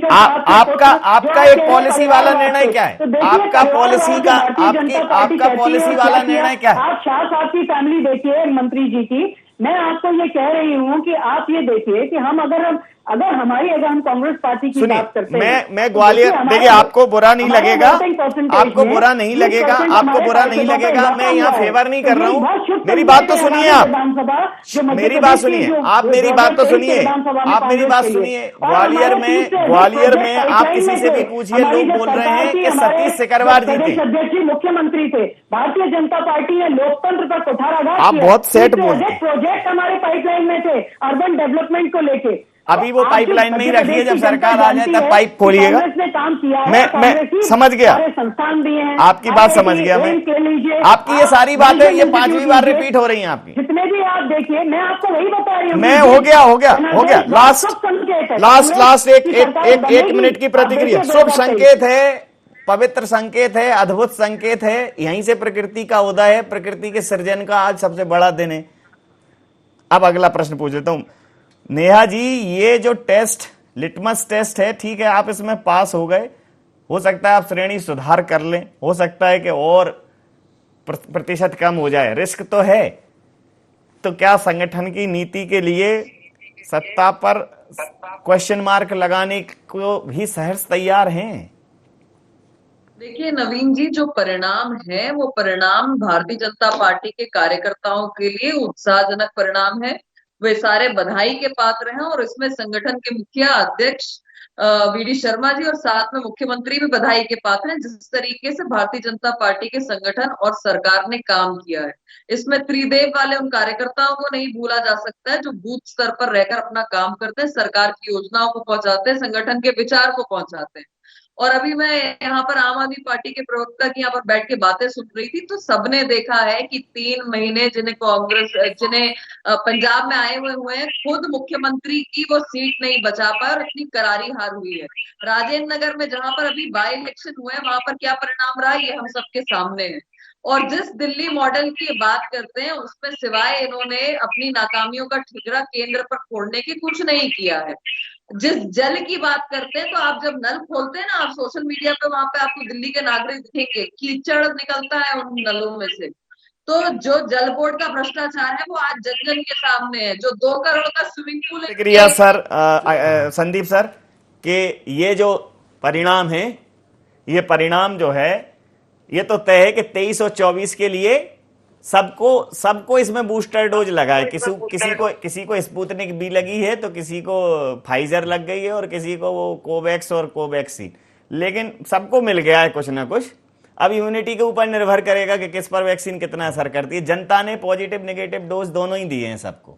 A: आपका एक पॉलिसी वाला निर्णय क्या है? आपका पॉलिसी वाला निर्णय क्या है?
E: आप शाह साहब की फैमिली देखिए, मंत्री जी की। मैं आपको ये कह रही हूँ कि आप ये देखिए कि अगर हम कांग्रेस पार्टी की बात करते हैं,
A: मैं ग्वालियर, देखिए आपको बुरा नहीं लगेगा, आपको बुरा नहीं लगेगा, आपको बुरा नहीं लगेगा, मैं यहाँ फेवर नहीं कर रहा हूँ। मेरी बात तो सुनिए, आप मेरी बात सुनिए, आप मेरी बात तो सुनिए, आप मेरी बात सुनिए। ग्वालियर में आप किसी से भी पूछिए, लोग बोल रहे हैं कि सतीश सिकरवार जीते।
E: अध्यक्ष जी मुख्यमंत्री थे, भारतीय जनता पार्टी ने लोकतंत्र पर कुठाराघात
A: आप बहुत सेट बोलते हैं।
E: प्रोजेक्ट हमारे पाइपलाइन में थे अर्बन डेवलपमेंट को लेके।
A: अभी वो पाइपलाइन में ही रखिए, जब सरकार आ जाए तब पाइप खोलिएगा।
E: काम किया,
A: मैं समझ गया,
E: संस्थान दिए हैं,
A: आपकी बात समझ गया मैं। आपकी ये सारी बातें ये 5वीं बार रिपीट हो रही हैं आपकी।
E: जितने भी आप देखिए, मैं आपको वही बता रही हूँ।
A: मैं हो गया लास्ट एक मिनट की प्रतिक्रिया। शुभ संकेत है, पवित्र संकेत है, अद्भुत संकेत है। यहीं से प्रकृति का उदय है, प्रकृति के सृजन का आज सबसे बड़ा दिन है। अब अगला प्रश्न पूछ लेता हूं। नेहा जी, ये जो टेस्ट लिटमस टेस्ट है, ठीक है, आप इसमें पास हो गए, हो सकता है आप श्रेणी सुधार कर लें, हो सकता है कि और प्रतिशत कम हो जाए, रिस्क तो है। तो क्या संगठन की नीति के लिए सत्ता पर क्वेश्चन मार्क लगाने को भी सहर्ष तैयार हैं?
F: देखिए नवीन जी, जो परिणाम है वो परिणाम भारतीय जनता पार्टी के कार्यकर्ताओं के लिए उत्साहजनक परिणाम है। वे सारे बधाई के पात्र हैं और इसमें संगठन के मुखिया अध्यक्ष वीडी शर्मा जी और साथ में मुख्यमंत्री भी बधाई के पात्र हैं। जिस तरीके से भारतीय जनता पार्टी के संगठन और सरकार ने काम किया है, इसमें त्रिदेव वाले उन कार्यकर्ताओं को नहीं भूला जा सकता है जो बूथ स्तर पर रहकर अपना काम करते हैं, सरकार की योजनाओं को पहुंचाते हैं, संगठन के विचार को पहुंचाते हैं। और अभी मैं यहाँ पर आम आदमी पार्टी के प्रवक्ता की यहाँ पर बैठ के बातें सुन रही थी, तो सबने देखा है कि 3 महीने जिन्हें पंजाब में आए हुए हैं, खुद मुख्यमंत्री की वो सीट नहीं बचा पाए और इतनी करारी हार हुई है। राजेंद्र नगर में जहां पर अभी बाई इलेक्शन हुए हैं, वहां पर क्या परिणाम रहा ये हम सबके सामने है। और जिस दिल्ली मॉडल की बात करते हैं, उसमें सिवाय इन्होंने अपनी नाकामियों का ठिकरा केंद्र पर फोड़ने की कुछ नहीं किया है। जिस जल की बात करते हैं, तो आप जब नल खोलते हैं ना, आप सोशल मीडिया पे, वहां पे आपको दिल्ली के नागरिक दिखेंगे, कीचड़ निकलता है उन नलों में से। तो जो जल बोर्ड का भ्रष्टाचार है वो आज जन जन के सामने है। जो 2 करोड़ का स्विमिंग पूल
A: प्रतिक्रिया सर, संदीप सर, कि ये जो परिणाम है, ये परिणाम जो है ये तो तय है कि 23 और 24 के लिए सबको इसमें बूस्टर डोज लगा है। किसी को स्पुतनिक बी लगी है, तो किसी को फाइजर लग गई है और किसी को वो कोवैक्स और कोवैक्सीन, लेकिन सबको मिल गया है कुछ ना कुछ। अब इम्यूनिटी के ऊपर निर्भर करेगा कि किस पर वैक्सीन कितना असर करती है। जनता ने पॉजिटिव नेगेटिव डोज दोनों ही दिए हैं सबको।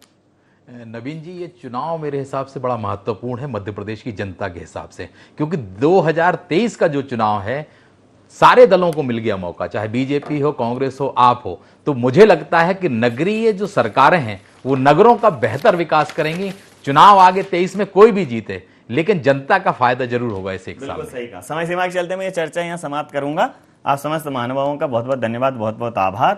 B: नवीन जी, ये चुनाव मेरे हिसाब से बड़ा महत्वपूर्ण है मध्य प्रदेश की जनता के हिसाब से, क्योंकि 2023 का जो चुनाव है, सारे दलों को मिल गया मौका, चाहे बीजेपी हो, कांग्रेस हो, आप हो। तो मुझे लगता है कि नगरीय जो सरकारें हैं वो नगरों का बेहतर विकास करेंगी। चुनाव आगे 23 में कोई भी जीते, लेकिन जनता का फायदा जरूर होगा इस 1 साल में।
A: सही कहा। समय सीमा के चलते मैं ये चर्चा यहाँ समाप्त करूंगा। आप समस्त महानुभावों का बहुत बहुत धन्यवाद, बहुत बहुत आभार।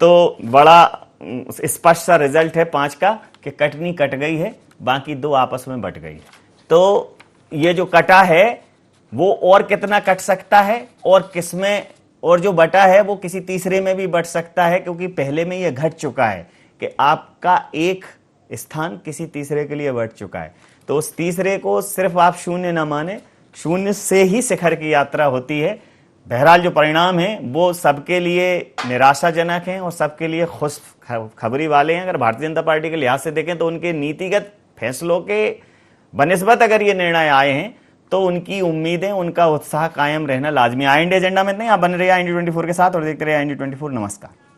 A: तो बड़ा स्पष्ट सा रिजल्ट है 5 का कि कटनी कट गई है, बाकी 2 आपस में बट गई है। तो ये जो कटा है वो और कितना कट सकता है और किसमें और जो बटा है वो किसी तीसरे में भी बट सकता है, क्योंकि पहले में यह घट चुका है कि आपका एक स्थान किसी तीसरे के लिए बढ़ चुका है। तो उस तीसरे को सिर्फ आप शून्य न माने, शून्य से ही शिखर की यात्रा होती है। बहरहाल जो परिणाम है वो सबके लिए निराशाजनक हैं और सबके लिए खुश खबरी वाले हैं। अगर भारतीय जनता पार्टी के लिहाज से देखें तो उनके नीतिगत फैसलों के बनिस्बत अगर ये निर्णय आए हैं तो उनकी उम्मीदें, उनका उत्साह कायम रहना लाजमी। IND एजेंडा में नहीं, आप बन रहे हैं IND 24 के साथ और देखते रहे IND 24। नमस्कार।